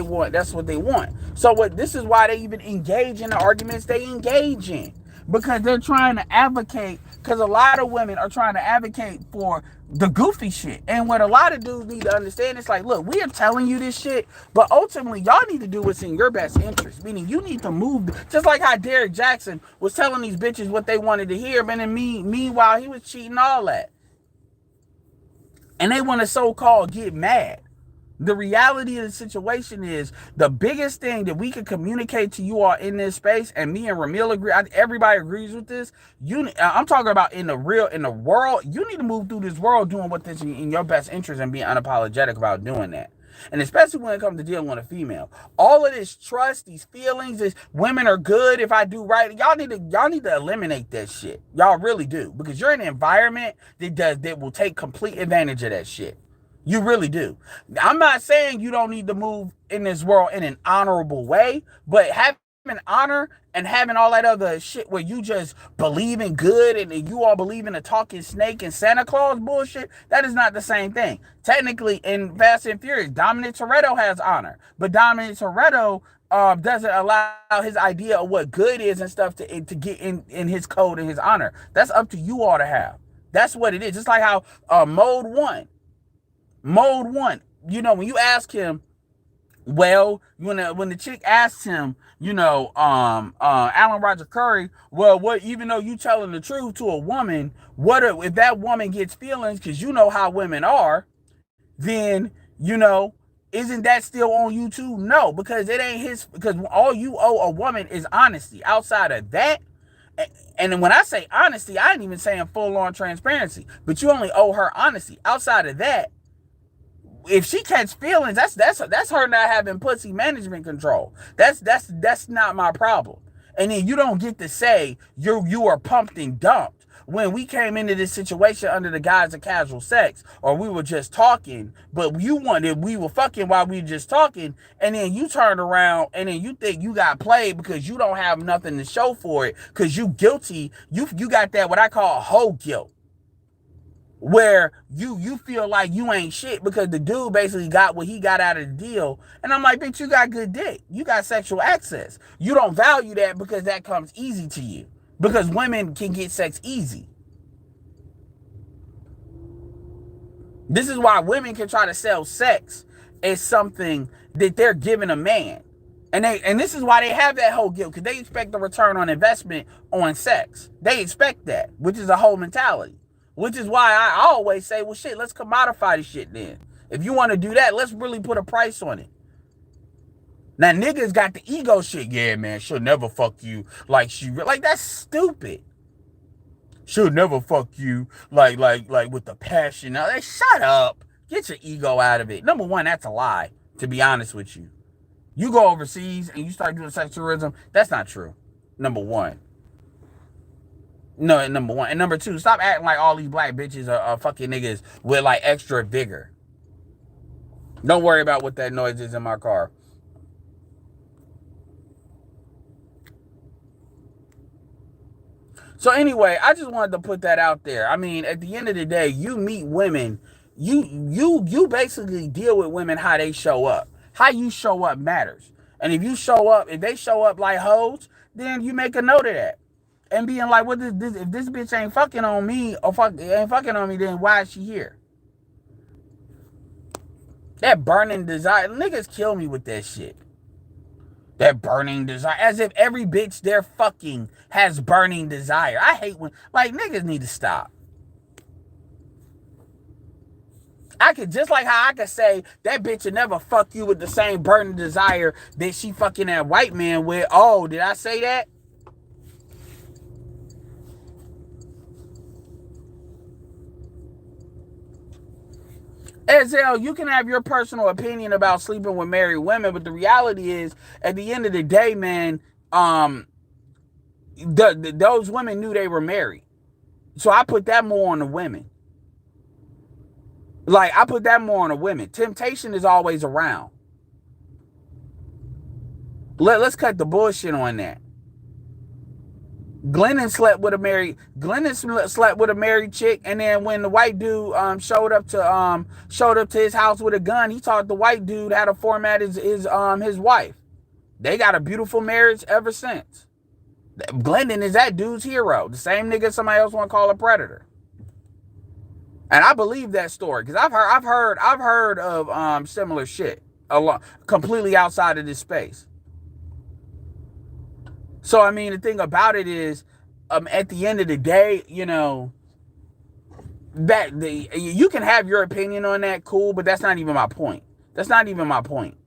want. That's what they want. So this is why they even engage in the arguments they engage in. Because they're trying to advocate, because a lot of women are trying to advocate for the goofy shit. And what a lot of dudes need to understand is like, look, we are telling you this shit, but ultimately y'all need to do what's in your best interest. Meaning you need to move, just like how Derek Jackson was telling these bitches what they wanted to hear, but then meanwhile he was cheating all that. and they want to so-called get mad. The reality of the situation is the biggest thing that we can communicate to you all in this space, and me and Ramil agree. Everybody agrees with this. I'm talking about in the world. You need to move through this world doing what is in your best interest and being unapologetic about doing that. And especially when it comes to dealing with a female, all of this trust, these feelings, is women are good if I do right. Y'all need to eliminate that shit. Y'all really do, because you're in an environment that will take complete advantage of that shit. You really do. I'm not saying you don't need to move in this world in an honorable way, but having honor and having all that other shit where you just believe in good and you all believe in a talking snake and Santa Claus bullshit, that is not the same thing. Technically, in Fast and Furious, Dominic Toretto has honor, but Dominic Toretto doesn't allow his idea of what good is and stuff to get in his code and his honor. That's up to you all to have. That's what it is. Just like how Mode 1, when you ask him, well, when the chick asks him, Alan Roger Curry, well, what, even though you telling the truth to a woman, what if that woman gets feelings, because you know how women are, then, isn't that still on you too? No, because it ain't his, because all you owe a woman is honesty. Outside of that, and when I say honesty, I ain't even saying full-on transparency, but you only owe her honesty. Outside of that, if she catch feelings, that's her not having pussy management control. That's not my problem. And then you don't get to say you are pumped and dumped. When we came into this situation under the guise of casual sex, or we were just talking, but we were fucking while we were just talking, and then you turn around and then you think you got played because you don't have nothing to show for it, because you guilty. You got that what I call hoe guilt, where you feel like you ain't shit because the dude basically got what he got out of the deal. And I'm like, bitch, you got good dick. You got sexual access. You don't value that because that comes easy to you. Because women can get sex easy. This is why women can try to sell sex as something that they're giving a man. And this is why they have that whole guilt, because they expect a return on investment on sex. They expect that, which is a whole mentality. Which is why I always say, well, shit, let's commodify the shit then. If you want to do that, let's really put a price on it. Now, niggas got the ego shit. Yeah, man, she'll never fuck you like that's stupid. She'll never fuck you like with the passion. Now, shut up. Get your ego out of it. Number one, that's a lie, to be honest with you. You go overseas and you start doing sex tourism, that's not true. Number one. No, number one. And number two, stop acting like all these black bitches are fucking niggas with like extra vigor. Don't worry about what that noise is in my car. So anyway, I just wanted to put that out there. I mean, at the end of the day, you meet women, you basically deal with women how they show up. How you show up matters. And if they show up like hoes, then you make a note of that. And being like, what if this bitch ain't fucking on me, or ain't fucking on me, then why is she here? That burning desire, niggas kill me with that shit. That burning desire, as if every bitch they're fucking has burning desire. I hate when, like, niggas need to stop. I could, just like how I could say that bitch would never fuck you with the same burning desire that she fucking that white man with. Oh, did I say that? Ezell, you can have your personal opinion about sleeping with married women, but the reality is, at the end of the day, man, those women knew they were married. So I put that more on the women. I put that more on the women. Temptation is always around. Let's cut the bullshit on that. Glennon slept with a married chick, and then when the white dude showed up to his house with a gun, he taught the white dude how to format his wife. They got a beautiful marriage ever since. Glennon is that dude's hero, the same nigga somebody else want to call a predator. And I believe that story because I've heard of similar shit completely outside of this space. So, I mean, the thing about it is, at the end of the day, you can have your opinion on that, cool, but that's not even my point. That's not even my point.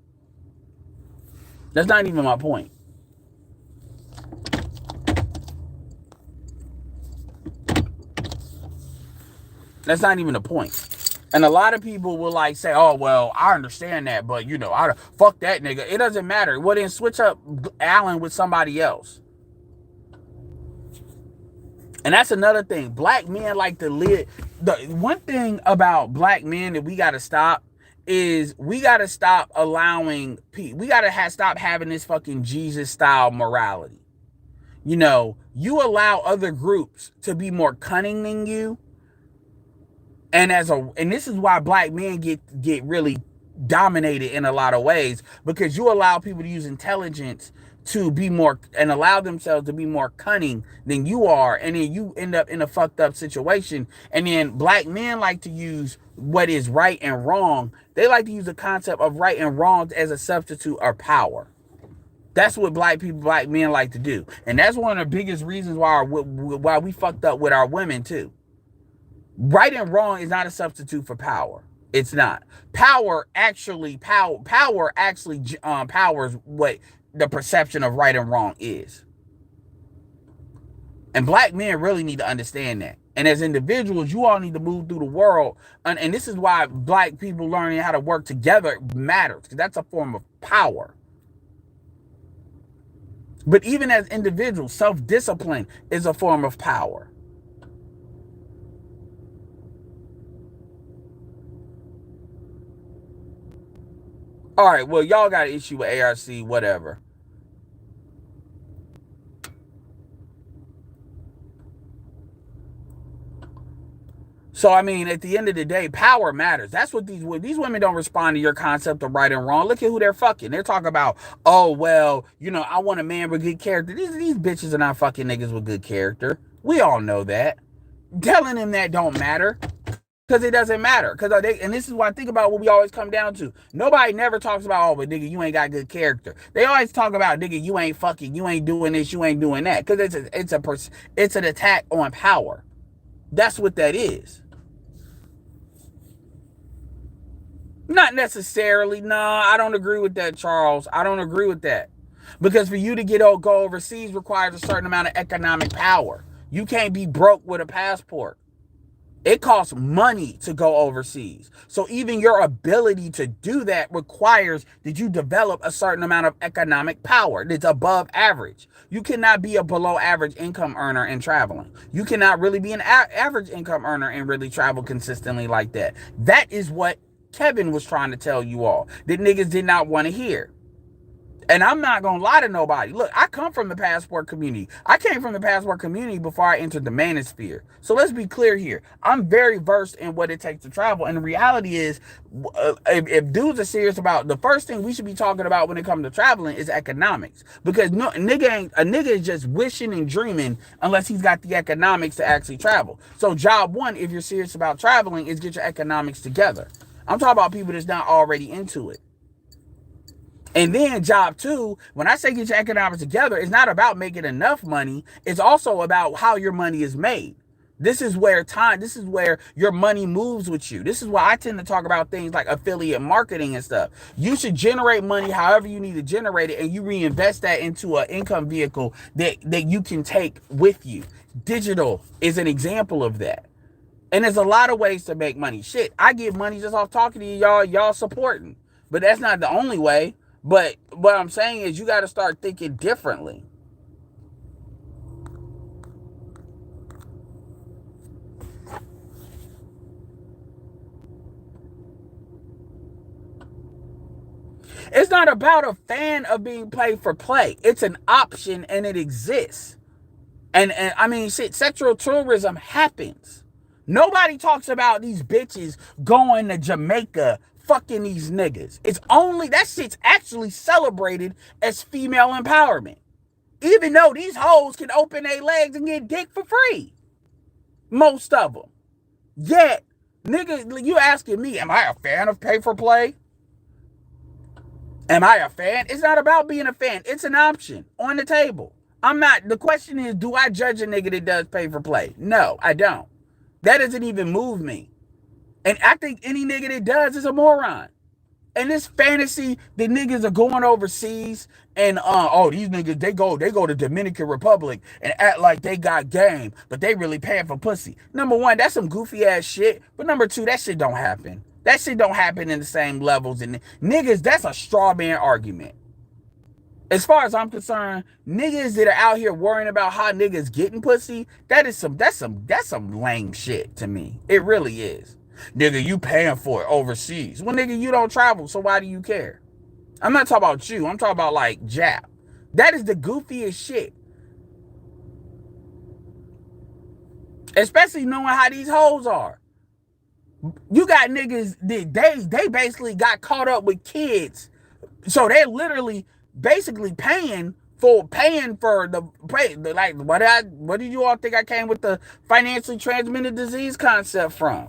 That's not even my point. That's not even the point. And a lot of people will like say, "Oh well, I understand that, but you know, I fuck that nigga." It doesn't matter. Well, then switch up Allen with somebody else. And that's another thing. Black men like to live. The one thing about black men that we got to stop is we got to stop allowing. We got to stop having this fucking Jesus style morality. You know, you allow other groups to be more cunning than you. And this is why black men get really dominated in a lot of ways, because you allow people to use intelligence to be more and allow themselves to be more cunning than you are, and then you end up in a fucked up situation. And then black men like to use what is right and wrong. They like to use the concept of right and wrong as a substitute of power. That's what black men like to do, and that's one of the biggest reasons why we fucked up with our women too. Right and wrong is not a substitute for power. It's not. Power actually powers what the perception of right and wrong is. And black men really need to understand that. And as individuals, you all need to move through the world. And this is why black people learning how to work together matters, because that's a form of power. But even as individuals, self-discipline is a form of power. All right, well, y'all got an issue with ARC, whatever. So, I mean, at the end of the day, power matters. That's what these women don't respond to your concept of right and wrong. Look at who they're fucking. They're talking about, oh, well, you know, I want a man with good character. These bitches are not fucking niggas with good character. We all know that. Telling them that don't matter. Because it doesn't matter. And this is what I think about what we always come down to. Nobody never talks about, oh, but nigga, you ain't got good character. They always talk about, nigga, you ain't fucking, you ain't doing this, you ain't doing that. Because it's an attack on power. That's what that is. Not necessarily. Nah, I don't agree with that, Charles. I don't agree with that. Because for you to go overseas requires a certain amount of economic power. You can't be broke with a passport. It costs money to go overseas. So even your ability to do that requires that you develop a certain amount of economic power that's above average. You cannot be a below average income earner in traveling. You cannot really be an average income earner and really travel consistently like that. That is what Kevin was trying to tell you all, that niggas did not want to hear. And I'm not going to lie to nobody. Look, I come from the passport community. I came from the passport community before I entered the manosphere. So let's be clear here. I'm very versed in what it takes to travel. And the reality is, if dudes are serious about, the first thing we should be talking about when it comes to traveling is economics. Because a nigga is just wishing and dreaming unless he's got the economics to actually travel. So job one, if you're serious about traveling, is get your economics together. I'm talking about people that's not already into it. And then job two, when I say get your economics together, it's not about making enough money. It's also about how your money is made. This is where your money moves with you. This is why I tend to talk about things like affiliate marketing and stuff. You should generate money however you need to generate it, and you reinvest that into an income vehicle that you can take with you. Digital is an example of that. And there's a lot of ways to make money. Shit, I get money just off talking to y'all supporting. But that's not the only way. But what I'm saying is you got to start thinking differently. It's not about a fan of being paid for play. It's an option and it exists. And I mean, shit, sexual tourism happens. Nobody talks about these bitches going to Jamaica fucking these niggas. That shit's actually celebrated as female empowerment. Even though these hoes can open their legs and get dick for free. Most of them. Yet, niggas, you asking me, am I a fan of pay for play? Am I a fan? It's not about being a fan. It's an option on the table. The question is, do I judge a nigga that does pay for play? No, I don't. That doesn't even move me. And I think any nigga that does is a moron. And this fantasy that niggas are going overseas and oh, these niggas they go to Dominican Republic and act like they got game, but they really paying for pussy. Number one, that's some goofy ass shit. But number two, that shit don't happen. That shit don't happen in the same levels. And niggas, that's a straw man argument. As far as I'm concerned, niggas that are out here worrying about how niggas getting pussy, that's some lame shit to me. It really is. Nigga, you paying for it overseas. Well, nigga, you don't travel, so why do you care? I'm not talking about you. I'm talking about like Jap. That is the goofiest shit. Especially knowing how these hoes are. You got niggas that they basically got caught up with kids. So they're literally basically paying for the like what did you all think I came with the financially transmitted disease concept from?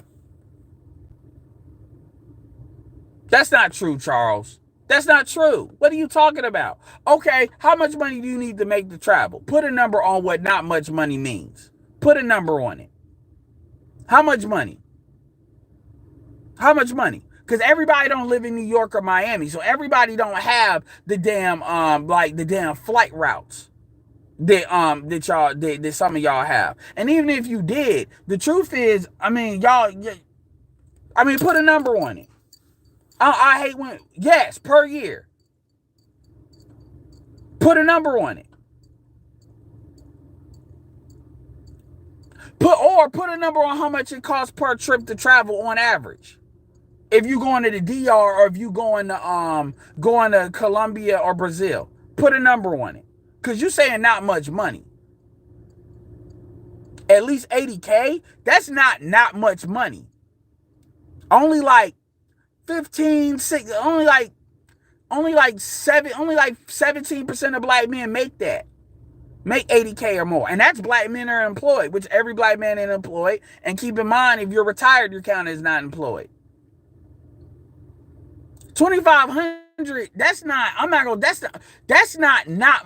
That's not true, Charles. That's not true. What are you talking about? Okay, how much money do you need to make the travel? Put a number on what not much money means. Put a number on it. How much money? How much money? Because everybody don't live in New York or Miami, so everybody don't have the damn like the damn flight routes that some of y'all have. And even if you did, the truth is, I mean, put a number on it. I hate when, yes, per year. Put a number on it. Put a number on how much it costs per trip to travel on average. If you going to the DR or if you going to Colombia or Brazil, put a number on it. Cause you saying not much money. At least 80K, that's not much money. Only like 15, 6, only like 17% of black men make that. Make 80K or more. And that's black men are employed, which every black man is employed. And keep in mind, if you're retired, your count is not employed. 2,500, that's not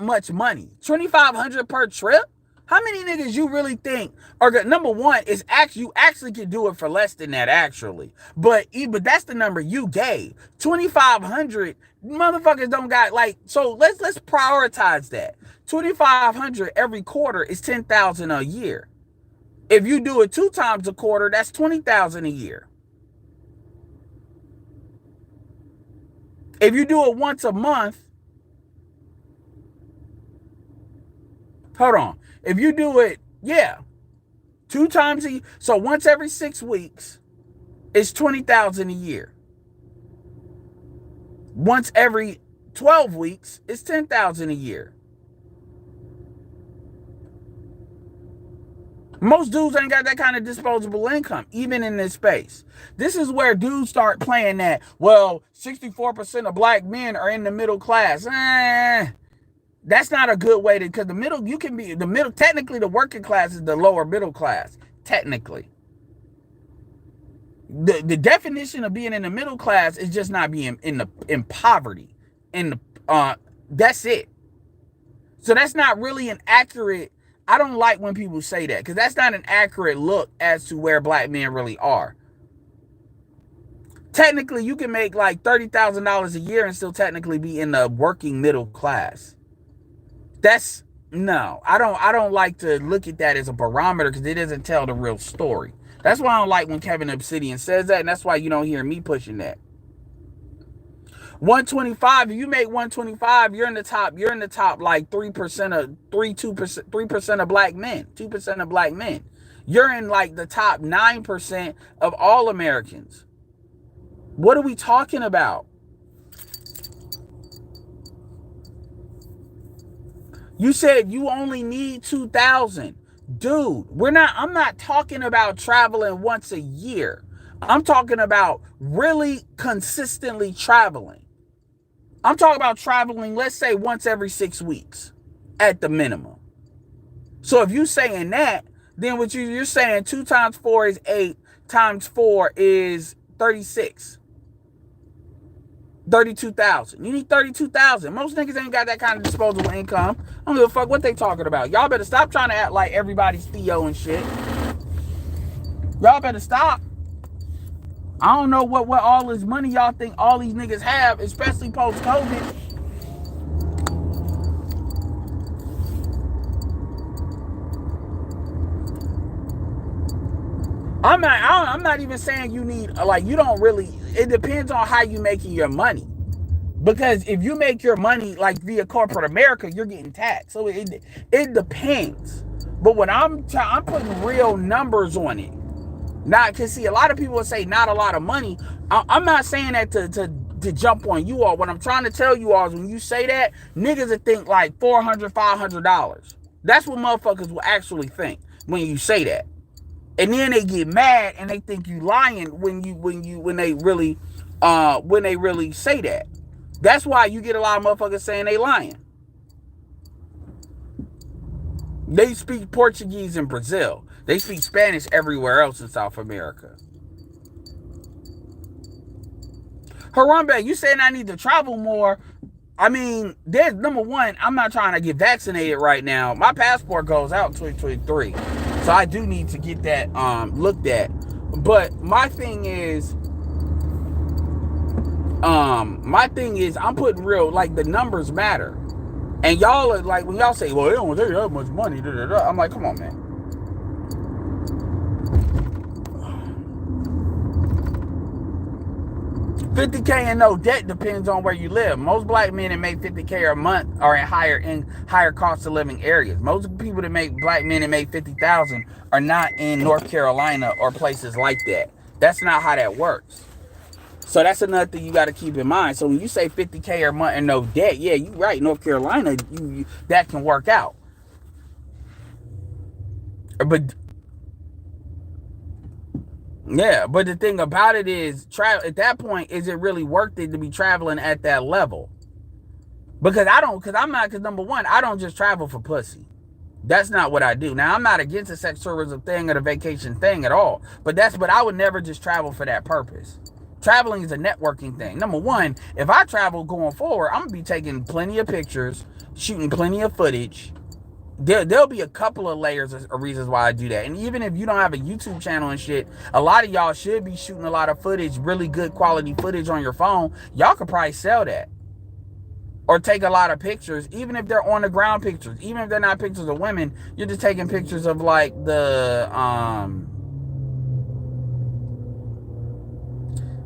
much money. 2,500 per trip? How many niggas you really think are good? Number one is you actually can do it for less than that, actually. But that's the number you gave. 2,500 motherfuckers don't got like, so let's prioritize that. 2,500 every quarter is 10,000 a year. If you do it 2 times a quarter, that's 20,000 a year. If you do it once a month, hold on. If you do it, 2 times a year, so once every 6 weeks, it's 20,000 a year. Once every 12 weeks, it's 10,000 a year. Most dudes ain't got that kind of disposable income, even in this space. This is where dudes start playing that, well, 64% of black men are in the middle class. That's not a good way to, because technically the working class is the lower middle class, technically. The definition of being in the middle class is just not being in poverty. That's it. So that's not really an accurate, I don't like when people say that, because that's not an accurate look as to where black men really are. Technically, you can make like $30,000 a year and still technically be in the working middle class. I don't like to look at that as a barometer because it doesn't tell the real story. That's why I don't like when Kevin Obsidian says that, and that's why you don't hear me pushing that. 125, if you make 125, you're in the top like 3% of black men, 2% of black men. You're in like the top 9% of all Americans. What are we talking about? You said you only need 2,000. Dude, I'm not talking about traveling once a year. I'm talking about really consistently traveling. I'm talking about traveling, let's say once every 6 weeks at the minimum. So if you're saying that, then what you're saying 2 times 4 is 8, times 4 is 36. 32,000. You need 32,000. Most niggas ain't got that kind of disposable income. I don't give a fuck what they talking about. Y'all better stop trying to act like everybody's Theo and shit. Y'all better stop. I don't know what all this money y'all think all these niggas have, especially post-COVID. I'm not even saying you need, like, you don't really, it depends on how you making your money. Because if you make your money like via corporate America, you're getting taxed. So it depends. But when I'm putting real numbers on it. Not, cause see, a lot of people will say not a lot of money. I'm not saying that to jump on you all. What I'm trying to tell you all is when you say that, niggas will think like $400, $500. That's what motherfuckers will actually think when you say that. And then they get mad and they think you lying when they really say that. That's why you get a lot of motherfuckers saying they lying. They speak Portuguese in Brazil. They speak Spanish everywhere else in South America. Harambe, you saying I need to travel more. I mean, there's number one, I'm not trying to get vaccinated right now. My passport goes out in 2023. So I do need to get that looked at. But my thing is I'm putting real, like, the numbers matter. And y'all are like, when y'all say, well, it don't take that much money, I'm like, come on, man. $50K and no debt depends on where you live. Most black men that make $50K a month are in higher cost of living areas. Most people that make black men that make $50,000 are not in North Carolina or places like that. That's not how that works. So that's another thing you got to keep in mind. So when you say $50K a month and no debt, yeah, you right. North Carolina, that can work out. But yeah, but the thing about it is, at that point, is it really worth it to be traveling at that level? Because number one, I don't just travel for pussy. That's not what I do. Now, I'm not against the sex tourism thing or the vacation thing at all. But I would never just travel for that purpose. Traveling is a networking thing. Number one, if I travel going forward, I'm going to be taking plenty of pictures, shooting plenty of footage. There'll be a couple of layers of reasons why I do that. And even if you don't have a YouTube channel and shit, a lot of y'all should be shooting a lot of footage, really good quality footage on your phone. Y'all could probably sell that. Or take a lot of pictures, even if they're on the ground pictures. Even if they're not pictures of women, you're just taking pictures of like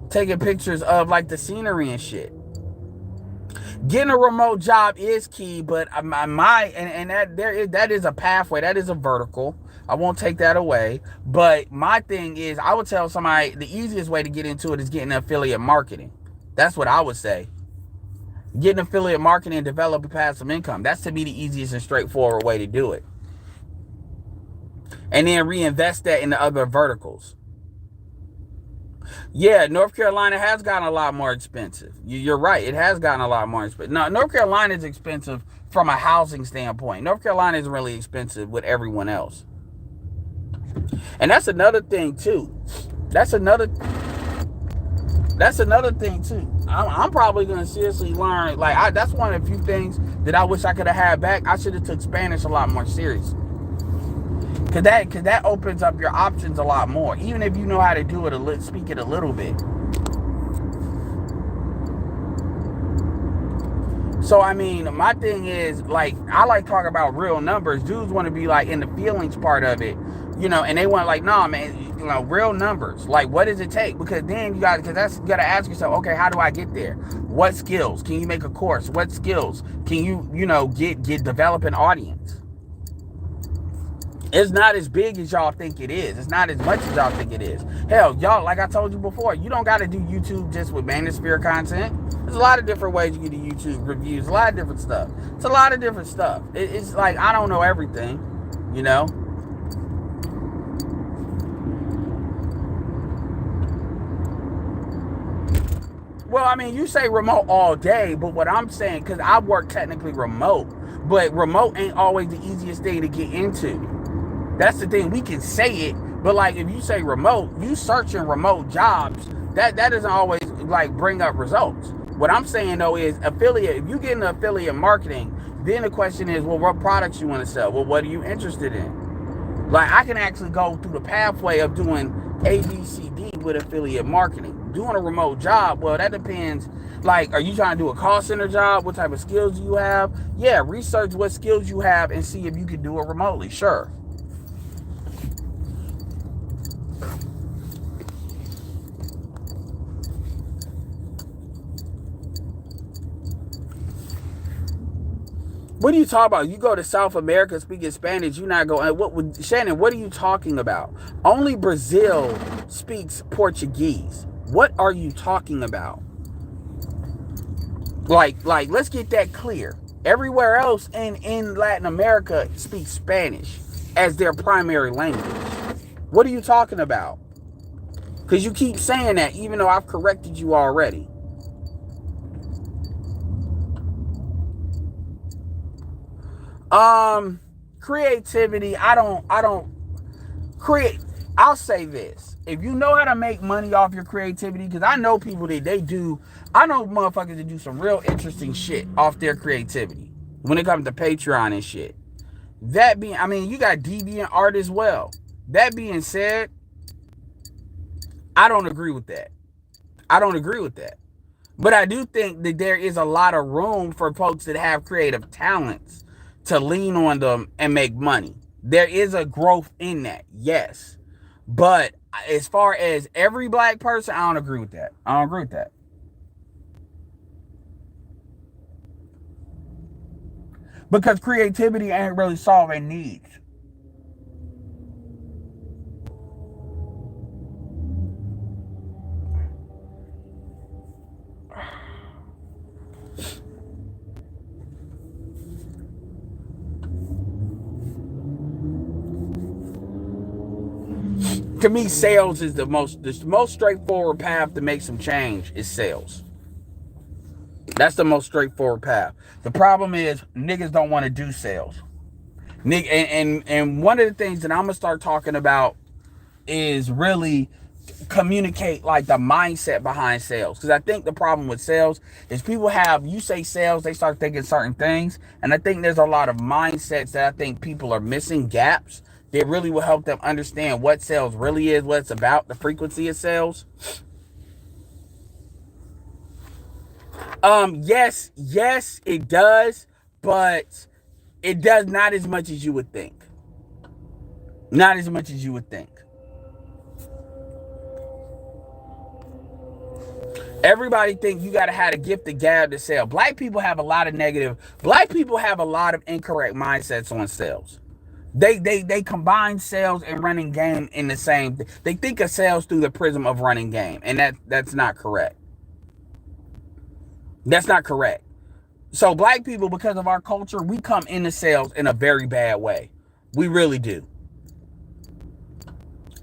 taking pictures of like the scenery and shit. Getting a remote job is key, but that is a pathway. That is a vertical. I won't take that away. But my thing is, I would tell somebody the easiest way to get into it is getting affiliate marketing. That's what I would say. Getting affiliate marketing and develop a passive income. That's to me the easiest and straightforward way to do it. And then reinvest that into other verticals. Yeah, North Carolina has gotten a lot more expensive. You're right. It has gotten a lot more expensive. No, North Carolina is expensive from a housing standpoint. North Carolina is really expensive with everyone else. And that's another thing, too. That's another thing, too. I'm probably going to seriously learn. Like, that's one of the few things that I wish I could have had back. I should have took Spanish a lot more seriously. Cause that opens up your options a lot more. Even if you know how to do it, speak it a little bit. So, I mean, my thing is, like, I like talking about real numbers. Dudes want to be, like, in the feelings part of it, and they want, like, nah, man, real numbers. Like, what does it take? Because then you got to ask yourself, okay, how do I get there? What skills? Can you make a course? What skills can you, develop an audience? It's not as big as y'all think it is. It's not as much as y'all think it is. Hell, y'all, like I told you before, you don't got to do YouTube just with Manosphere content. There's a lot of different ways you can do YouTube reviews, a lot of different stuff. It's a lot of different stuff. It's like, I don't know everything, Well, I mean, you say remote all day, but what I'm saying, because I work technically remote, but remote ain't always the easiest thing to get into. That's the thing. We can say it, but like if you say remote, you searching remote jobs, that doesn't always like bring up results. What I'm saying though is affiliate. If you get into affiliate marketing, then the question is, well, what products you want to sell? Well, what are you interested in? Like, I can actually go through the pathway of doing ABCD with affiliate marketing. Doing a remote job, well, that depends. Like, are you trying to do a call center job? What type of skills do you have? Yeah, research what skills you have and see if you can do it remotely. Sure. What are you talking about? You go to South America speaking Spanish, you're not going. Shannon? What are you talking about? Only Brazil speaks Portuguese. What are you talking about? Like, let's get that clear. Everywhere else in Latin America speaks Spanish as their primary language. What are you talking about? Because you keep saying that, even though I've corrected you already. Creativity. I don't create. I'll say this: if you know how to make money off your creativity, because I know people that they do. I know motherfuckers that do some real interesting shit off their creativity when it comes to Patreon and shit. That being, I mean, you got deviant art as well. That being said, I don't agree with that. I don't agree with that. But I do think that there is a lot of room for folks that have creative talents to lean on them and make money. There is a growth in that, yes. But as far as every black person, I don't agree with that. I don't agree with that. Because creativity ain't really solving needs. To me, sales is the most straightforward path to make some change is sales. That's the most straightforward path. The problem is niggas don't want to do sales. And one of the things that I'm gonna start talking about is really communicate like the mindset behind sales. Because I think the problem with sales is people have, you say sales, they start thinking certain things. And I think there's a lot of mindsets that I think people are missing, gaps that really will help them understand what sales really is, what it's about, the frequency of sales. Yes, it does, but it does not as much as you would think. Not as much as you would think. Everybody think you gotta have a gift of gab to sell. Black people have a lot of incorrect mindsets on sales. They combine sales and running game in the same. They think of sales through the prism of running game, and that's not correct. That's not correct. So black people, because of our culture, we come into sales in a very bad way. We really do.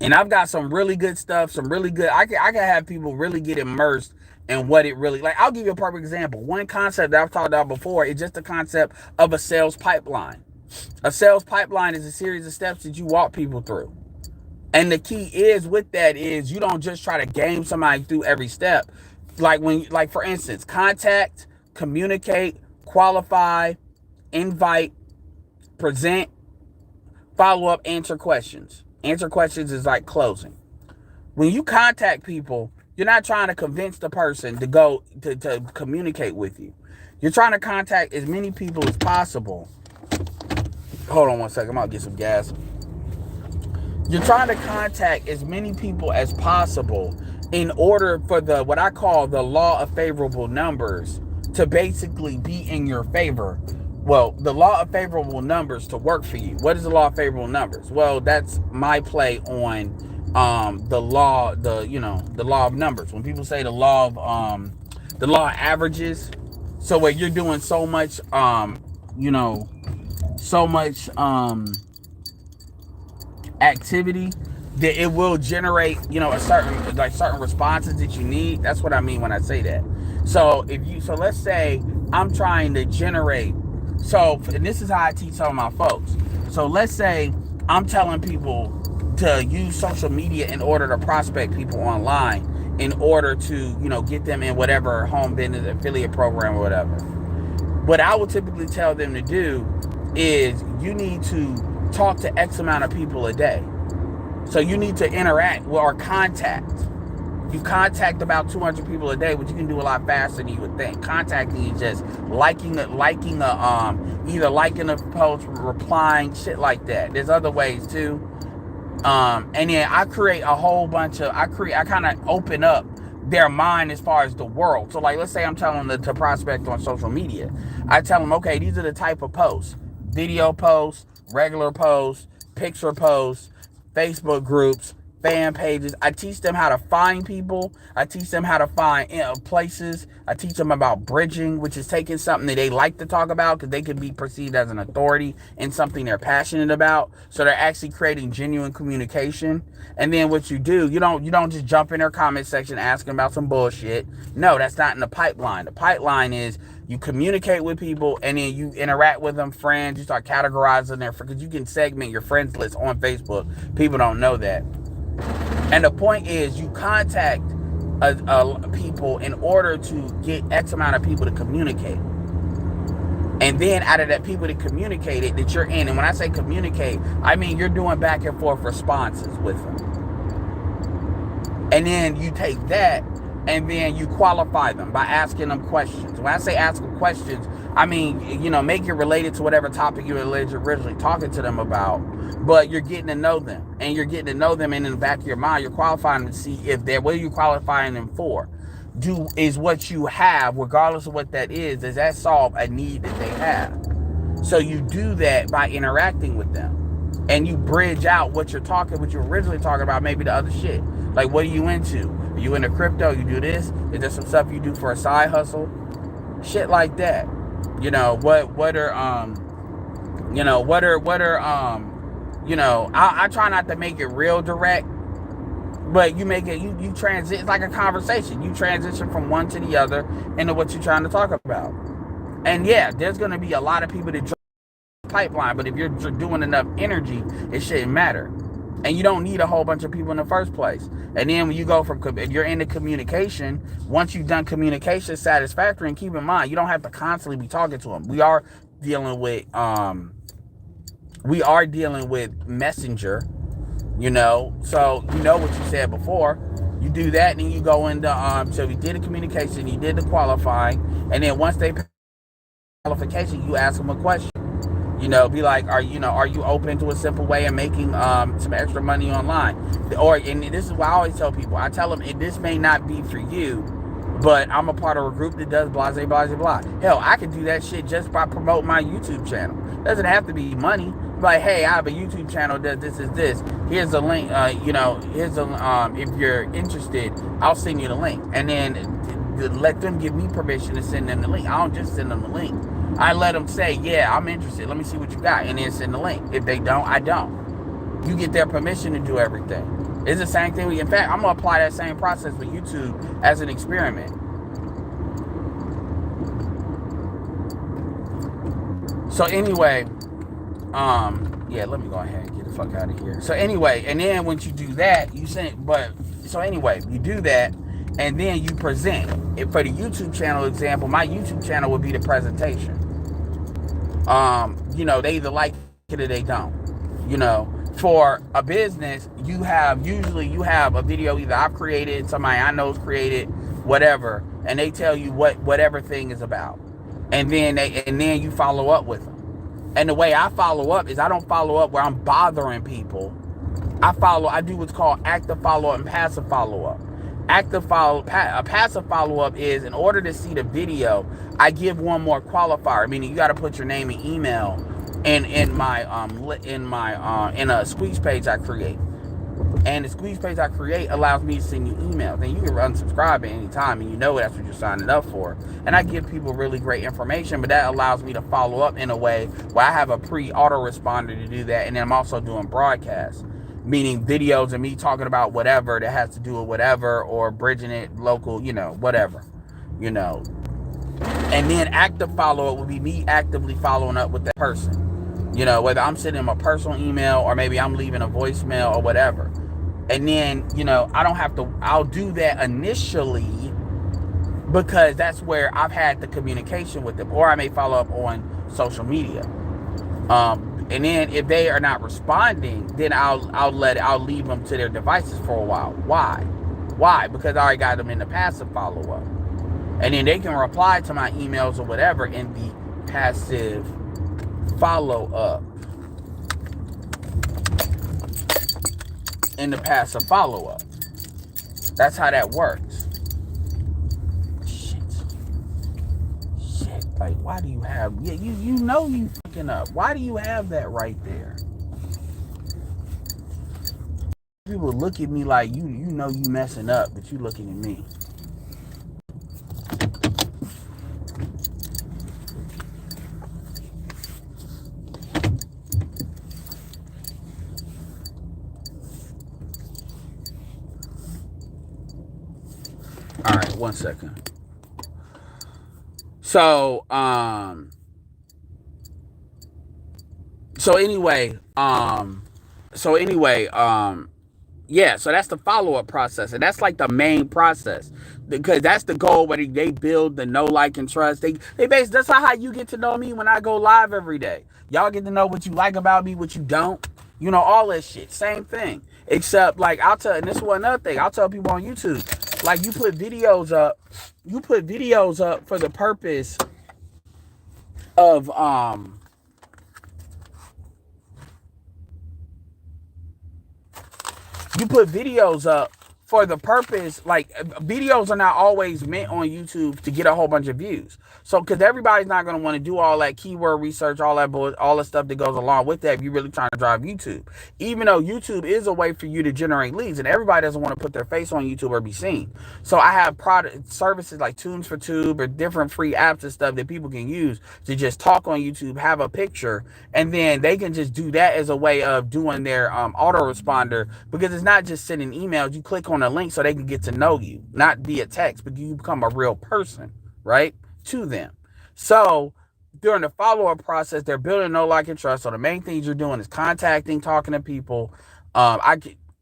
And I've got some really good stuff, some really good. I can have people really get immersed in what it really like. I'll give you a perfect example. One concept that I've talked about before is just the concept of a sales pipeline. A sales pipeline is a series of steps that you walk people through. And the key is with that is you don't just try to game somebody through every step. Like for instance, contact, communicate, qualify, invite, present, follow up, answer questions. Answer questions is like closing. When you contact people, you're not trying to convince the person to go to communicate with you. You're trying to contact as many people as possible. Hold on one second, I'm gonna get some gas. You're trying to contact as many people as possible in order for the what I call the law of favorable numbers to basically be in your favor. Well, the law of favorable numbers to work for you. What is the law of favorable numbers? Well, that's my play on the law of numbers. When people say the law of averages, so where you're doing so much activity that it will generate, a certain responses that you need. That's what I mean when I say that. So let's say I'm trying to generate. And this is how I teach some of my folks. So let's say I'm telling people to use social media in order to prospect people online, in order to, get them in whatever home business affiliate program or whatever. What I would typically tell them to do is you need to talk to X amount of people a day. So you need to interact or contact. You contact about 200 people a day, which you can do a lot faster than you would think. Contacting is just either liking a post, replying, shit like that. There's other ways too. And then I create a whole bunch of, I kind of open up their mind as far as the world. So like, let's say I'm telling them to prospect on social media. I tell them, okay, these are the type of posts: video posts, regular posts, picture posts, Facebook groups, fan pages. I teach them how to find people. I teach them how to find places. I teach them about bridging, which is taking something that they like to talk about because they can be perceived as an authority in something they're passionate about. So they're actually creating genuine communication. And then what you do, you don't just jump in their comment section asking about some bullshit. No, that's not in the pipeline. The pipeline is you communicate with people and then you interact with them, friends. You start categorizing their, because you can segment your friends list on Facebook. People don't know that. And the point is, you contact people in order to get X amount of people to communicate. And then out of that people that communicated that you're in, and when I say communicate, I mean you're doing back and forth responses with them. And then you take that and then you qualify them by asking them questions. When I say ask them questions, I mean, make it related to whatever topic you were originally talking to them about. But you're getting to know them. And you're getting to know them, and in the back of your mind, you're qualifying to see if what are you qualifying them for? Is what you have, regardless of what that is, does that solve a need that they have? So you do that by interacting with them. And you bridge out what you're originally talking about, maybe the other shit. Like, what are you into? Are you into crypto? You do this? Is there some stuff you do for a side hustle? Shit like that. I try not to make it real direct, but you make it, you transit, it's like a conversation. You transition from one to the other into what you're trying to talk about. And yeah, there's going to be a lot of people that join the pipeline, but if you're doing enough energy, it shouldn't matter. And you don't need a whole bunch of people in the first place. And then when you go if you're into communication, once you've done communication satisfactory, and keep in mind, you don't have to constantly be talking to them. We are dealing with Messenger, so what you said before. You do that, and then you go into so we did the communication, you did the qualifying, and then once they qualification, you ask them a question. Be like, are you open to a simple way of making some extra money online? And this is what I always tell people. I tell them, this may not be for you, but I'm a part of a group that does blah, blah, blah, blah. Hell, I can do that shit just by promoting my YouTube channel. Doesn't have to be money. Like, hey, I have a YouTube channel that this is this. Here's a link. If you're interested, I'll send you the link. And then let them give me permission to send them the link. I don't just send them the link. I let them say, yeah, I'm interested. Let me see what you got. And then send the link. If they don't, I don't. You get their permission to do everything. It's the same thing. In fact, I'm going to apply that same process with YouTube as an experiment. So anyway, let me go ahead and get the fuck out of here. So anyway, and then once you do that, you do that, and then you present. For the YouTube channel example, my YouTube channel would be the presentation. They either like it or they don't. For a business, you have a video either I've created, somebody I know's created, whatever, and they tell you whatever thing is about. And then you follow up with them. And the way I follow up is I don't follow up where I'm bothering people. I do what's called active follow-up and passive follow-up. Passive follow-up is, in order to see the video, I give one more qualifier, meaning you got to put your name and email in a squeeze page I create. And the squeeze page I create allows me to send you emails. And you can unsubscribe at any time, and that's what you're signing up for. And I give people really great information, but that allows me to follow up in a way where I have a pre-autoresponder to do that. And then I'm also doing broadcasts, meaning videos of me talking about whatever that has to do with whatever, or bridging it local, whatever, And then active follow-up would be me actively following up with that person, whether I'm sending them a personal email or maybe I'm leaving a voicemail or whatever. And then, I'll do that initially because that's where I've had the communication with them, or I may follow up on social media. And then if they are not responding, then I'll leave them to their devices for a while. Why? Why? Because I already got them in the passive follow up. And then they can reply to my emails or whatever in the passive follow up. In the passive follow up. That's how that works. Shit. Like, why do you have... Yeah, you know you fucking up. Why do you have that right there? People look at me like, you know you messing up, but you looking at me. All right, 1 second. So anyway, yeah, so that's the follow-up process, and that's like the main process, because that's the goal where they build the know, like, and trust. They basically, that's how you get to know me when I go live every day. Y'all get to know what you like about me, what you don't, all that shit. Same thing, except like and this is one other thing I'll tell people on YouTube. Like, you put videos up for the purpose of you put videos up for the purpose, like, videos are not always meant on YouTube to get a whole bunch of views. So, because everybody's not going to want to do all that keyword research, all the stuff that goes along with that if you're really trying to drive YouTube. Even though YouTube is a way for you to generate leads, and everybody doesn't want to put their face on YouTube or be seen. So I have product services like Tunes for Tube or different free apps and stuff that people can use to just talk on YouTube, have a picture, and then they can just do that as a way of doing their autoresponder, because it's not just sending emails. You click on a link so they can get to know you, not via text, but you become a real person, right, to them. So during the follow-up process, they're building know, like, and trust. So the main things you're doing is contacting, talking to people,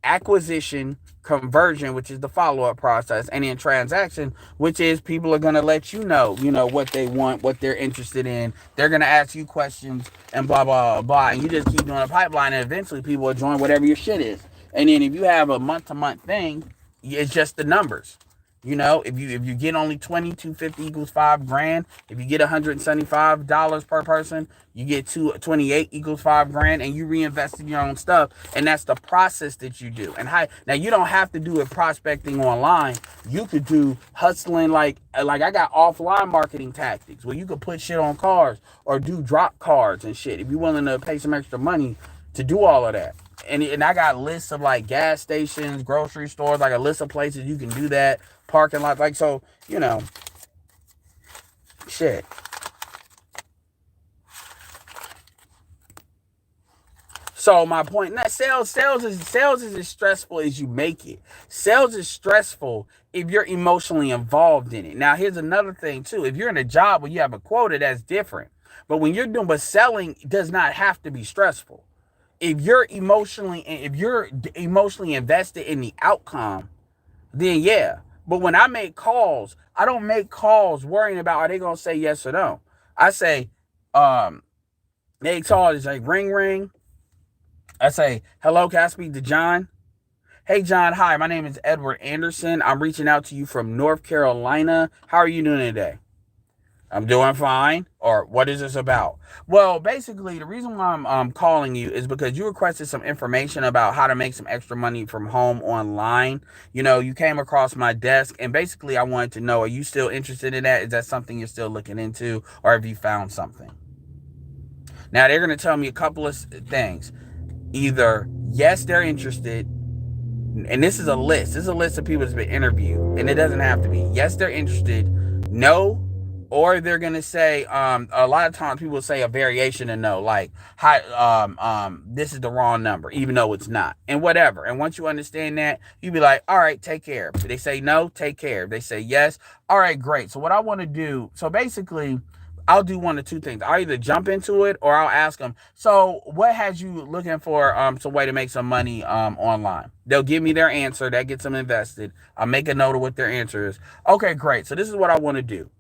acquisition, conversion, which is the follow-up process, and then transaction, which is people are going to let you know what they want, what they're interested in. They're going to ask you questions and blah, blah, blah, and you just keep doing a pipeline, and eventually people will join whatever your shit is. And then if you have a month-to-month thing, it's just the numbers. If you get only 250 equals $5,000. If you get $175 per person, you get 28 equals $5,000, and you reinvest in your own stuff. And that's the process that you do. And now you don't have to do it prospecting online. You could do hustling, like I got offline marketing tactics where you could put shit on cars or do drop cards and shit if you're willing to pay some extra money to do all of that. And I got lists of like gas stations, grocery stores, like a list of places you can do that, parking lots, like, so, shit. So my point, not sales is as stressful as you make it. Sales is stressful if you're emotionally involved in it. Now, here's another thing too. If you're in a job where you have a quota, that's different. But selling does not have to be stressful. If you're emotionally invested in the outcome, then yeah. But when I make calls, I don't make calls worrying about, are they going to say yes or no? I say, they call, it's like ring, ring. I say, hello, can I speak to John? Hey, John, hi, my name is Edward Anderson. I'm reaching out to you from North Carolina. How are you doing today? I'm doing fine. Or what is this about? Well, basically, the reason why I'm calling you is because you requested some information about how to make some extra money from home online. You came across my desk, and basically I wanted to know, are you still interested in that? Is that something you're still looking into, or have you found something? Now, they're going to tell me a couple of things. Either, yes, they're interested, and this is a list. This is a list of people that's been interviewed, and it doesn't have to be. Yes, they're interested. No. Or they're gonna say, a lot of times people say a variation of no, like, hi, this is the wrong number, even though it's not, and whatever. And once you understand that, you be like, all right, take care. If they say no, take care. If they say yes, all right, great. So what I want to do, so basically, I'll do one of two things. I'll either jump into it, or I'll ask them, so what has you looking for some way to make some money online? They'll give me their answer. That gets them invested. I'll make a note of what their answer is. Okay, great. So this is what I want to do.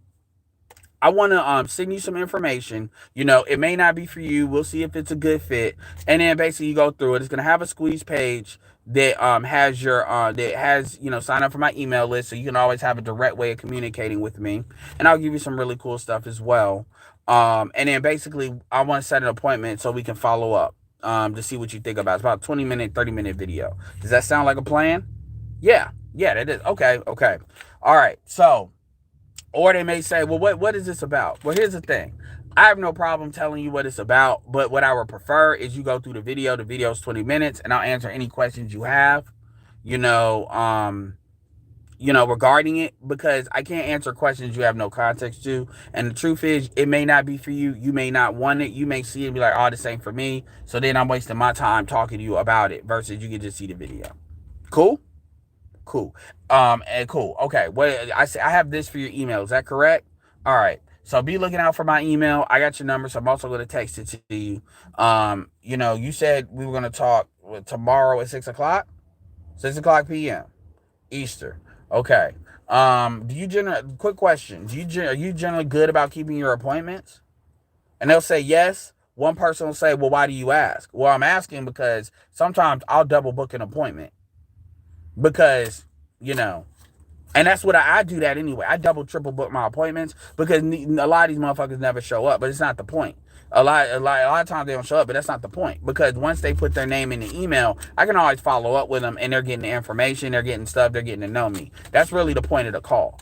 I want to send you some information. It may not be for you. We'll see if it's a good fit. And then basically you go through it. It's gonna have a squeeze page that has your that has sign up for my email list, so you can always have a direct way of communicating with me. And I'll give you some really cool stuff as well. And then basically I want to set an appointment so we can follow up to see what you think about it. It's about a 20-minute, 30-minute video. Does that sound like a plan? Yeah. Yeah, that is. Okay, okay. All right. So, or they may say, well, what is this about? Well, here's the thing. I have no problem telling you what it's about, but what I would prefer is you go through the video. The video is 20 minutes, and I'll answer any questions you have, you know, um, regarding it, because I can't answer questions you have no context to. And the truth is, it may not be for you. You may not want it. You may see it and be like, oh, this ain't for me. So then I'm wasting my time talking to you about it versus you can just see the video. Cool? Cool. And cool. Okay. What I have this for your email. Is that correct? All right. So be looking out for my email. I got your number, so I'm also going to text it to you. You said we were going to talk tomorrow at 6 o'clock, 6 o'clock p.m. Easter. Okay. Do you generally? Quick question. Are you generally good about keeping your appointments? And they'll say yes. One person will say, "Well, why do you ask?" Well, I'm asking because sometimes I'll double book an appointment because you know and that's what I do that anyway. I double, triple book my appointments because a lot of these motherfuckers never show up, but it's not the point. A lot of times they don't show up, but that's not the point, because once they put their name in the email, I can always follow up with them, and they're getting the information, they're getting stuff, they're getting to know me. That's really the point of the call.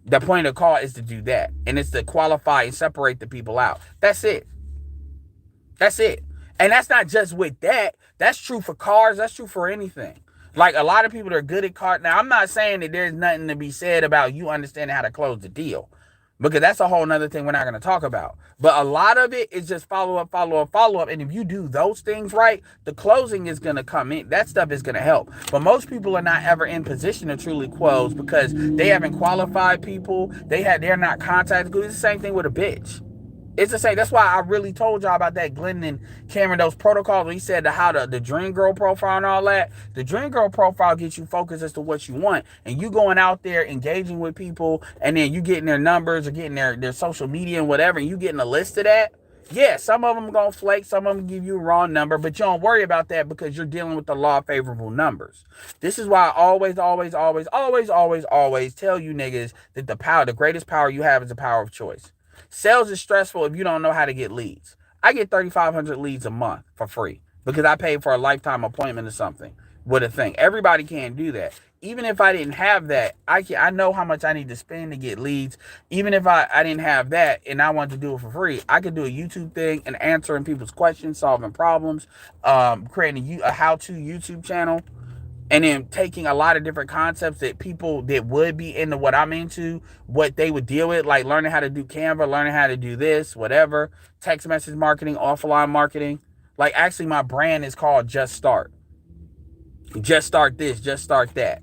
The point of the call is to do that, and it's to qualify and separate the people out. That's it. That's it. And that's not just with that. That's true for cars. That's true for anything. Like, a lot of people that are good at cars. Now, I'm not saying that there's nothing to be said about you understanding how to close the deal, because that's a whole nother thing we're not going to talk about. But a lot of it is just follow up, follow up, follow up. And if you do those things right, the closing is going to come in. That stuff is going to help. But most people are not ever in position to truly close because they haven't qualified people. They're not contacted. It's the same thing with a bitch. It's the same. That's why I really told y'all about that Glenn and Cameron, those protocols. When he said how the dream girl profile and all that. The dream girl profile gets you focused as to what you want. And you going out there engaging with people, and then you getting their numbers or getting their social media and whatever, and you getting a list of that. Yeah, some of them are going to flake. Some of them give you a wrong number. But you don't worry about that because you're dealing with the law of favorable numbers. This is why I always, always, always, always, always, always tell you niggas that the greatest power you have is the power of choice. Sales is stressful if you don't know how to get leads. I get 3,500 leads a month for free because I paid for a lifetime appointment or something with a thing. Everybody can't do that. Even if I didn't have that, I know how much I need to spend to get leads. Even if I didn't have that and I wanted to do it for free, I could do a YouTube thing and answering people's questions, solving problems, creating a how-to YouTube channel, and then taking a lot of different concepts that people that would be into what I'm into, what they would deal with, like learning how to do Canva, learning how to do this, whatever, text message marketing, offline marketing. Like, actually, my brand is called Just Start. Just start this, just start that.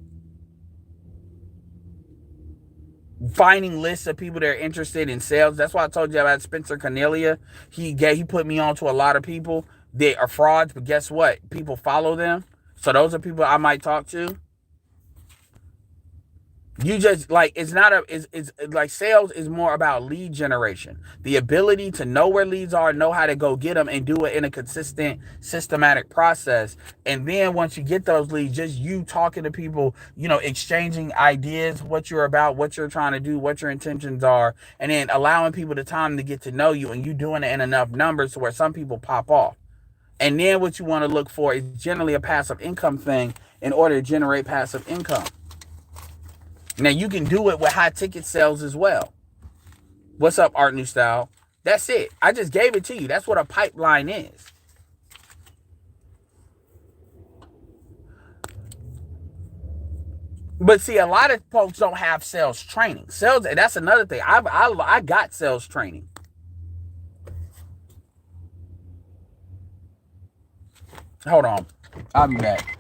Finding lists of people that are interested in sales. That's why I told you about Spencer Cornelia. He put me on to a lot of people that are frauds, but guess what? People follow them. So those are people I might talk to. You just, like, it's like sales is more about lead generation, the ability to know where leads are, know how to go get them, and do it in a consistent, systematic process. And then once you get those leads, just you talking to people, exchanging ideas, what you're about, what you're trying to do, what your intentions are, and then allowing people the time to get to know you, and you doing it in enough numbers to where some people pop off. And then what you want to look for is generally a passive income thing in order to generate passive income. Now, you can do it with high ticket sales as well. What's up, Art New Style? That's it. I just gave it to you. That's what a pipeline is. But see, a lot of folks don't have sales training. Sales, that's another thing. I got sales training. Hold on. I'll be back.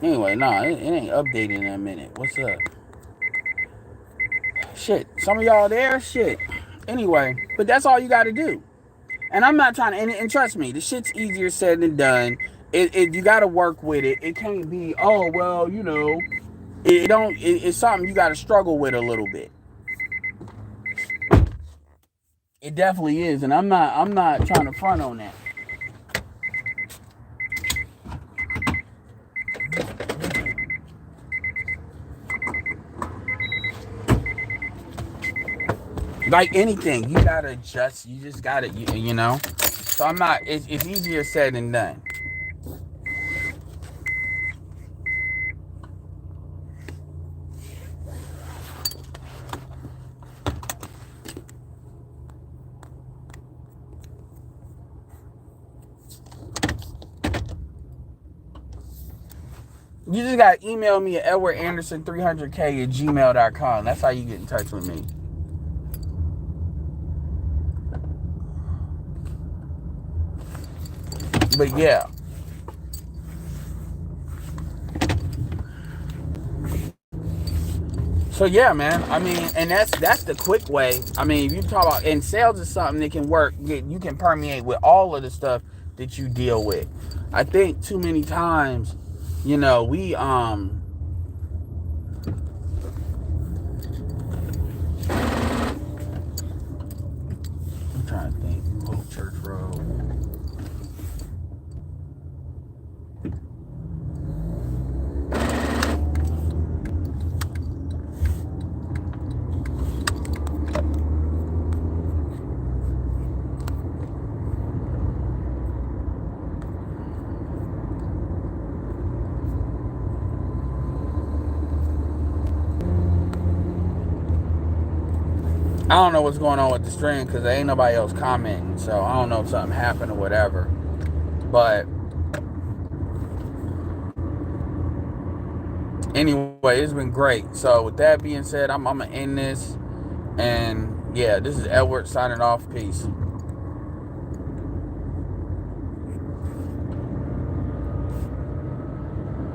Anyway, nah, it ain't updating in a minute. What's up? Shit, some of y'all there? Shit. Anyway, but that's all you got to do. And I'm not trying to, and trust me, the shit's easier said than done. You got to work with it. It can't be, oh, well, it's something you got to struggle with a little bit. It definitely is. And I'm not trying to front on that. Like anything, you just gotta, you know. So I'm not. It's easier said than done. You just gotta email me at edwardanderson300k@gmail.com. That's how you get in touch with me. But yeah. So yeah, man. I mean, and that's the quick way. I mean, if you talk about, and sales is something that can work. You can permeate with all of the stuff that you deal with. I think too many times, we I'm trying to think. Old Church Road. I don't know what's going on with the stream because there ain't nobody else commenting. So I don't know if something happened or whatever. But anyway, it's been great. So with that being said, I'm going to end this. And yeah, this is Edward signing off. Peace.